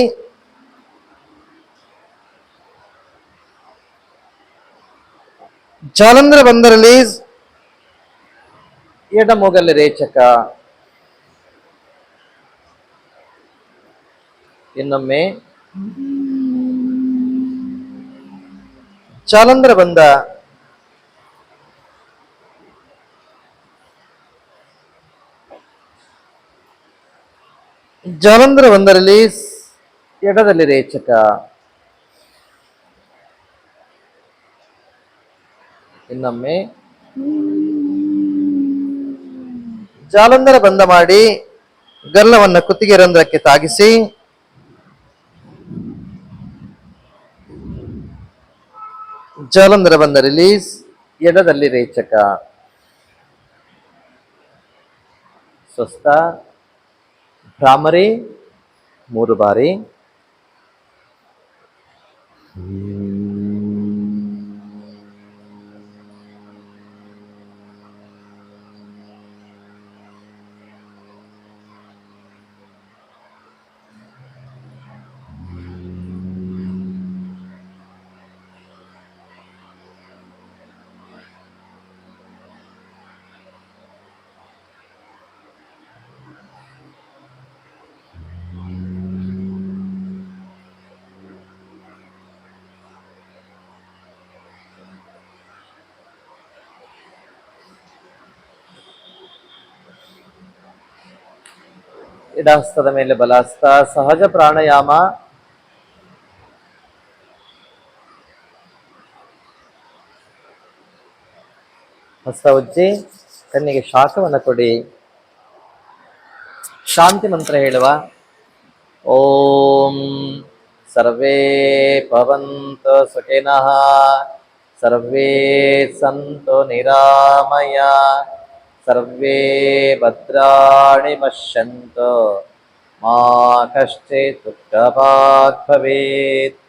ಜಾಲಂಧರ ಬಂಧ ರಿಲೀಸ್. ಎಡಮೂಗಲ್ಲಿ ರೇಚಕ. ಇನ್ನೊಮ್ಮೆ ಜಾಲಂಧರ ಬಂಧ. ಜಾಲಂಧರ ಬಂಧ ರಿಲೀಸ್. ಎಡದಲ್ಲಿ ರೇಚಕ. ಇನ್ನೊಮ್ಮೆ ಜಾಲಂಧರ ಬಂಧ ಮಾಡಿ. ಗಲ್ಲವನ್ನ ಕುತ್ತಿಗೆ ರಂಧ್ರಕ್ಕೆ ತಾಗಿಸಿ. ಜಾಲಂಧರ ಬಂಧ ರಿಲೀಸ್. ಎಡದಲ್ಲಿ ರೇಚಕ. ಸ್ವಸ್ಥ. ಭ್ರಾಮರಿ 3 ಬಾರಿ. ಎಡಹಸ್ತದ ಮೇಲೆ ಬಲಹಸ್ತ. ಸಹಜ ಪ್ರಾಣಾಯಾಮ. ಹಸ್ತ ಉಜ್ಜಿ ಕಣ್ಣಿಗೆ ಶಾಖವನ್ನು ಕೊಡಿ. ಶಾಂತಿ ಮಂತ್ರ ಹೇಳುವ. ಓಂ ಸರ್ವೇ ಭವಂತು ಸುಖಿನಃ ಸರ್ವೇ ಸಂತು ನಿರಾಮಯ ಸರ್ವೇ ಭದ್ರಾಣಿ ಪಶ್ಯಂತು ಮಾ ಕಶ್ಚಿತ್ ದುಃಖಭಾಗ್ ಭವೇತ್.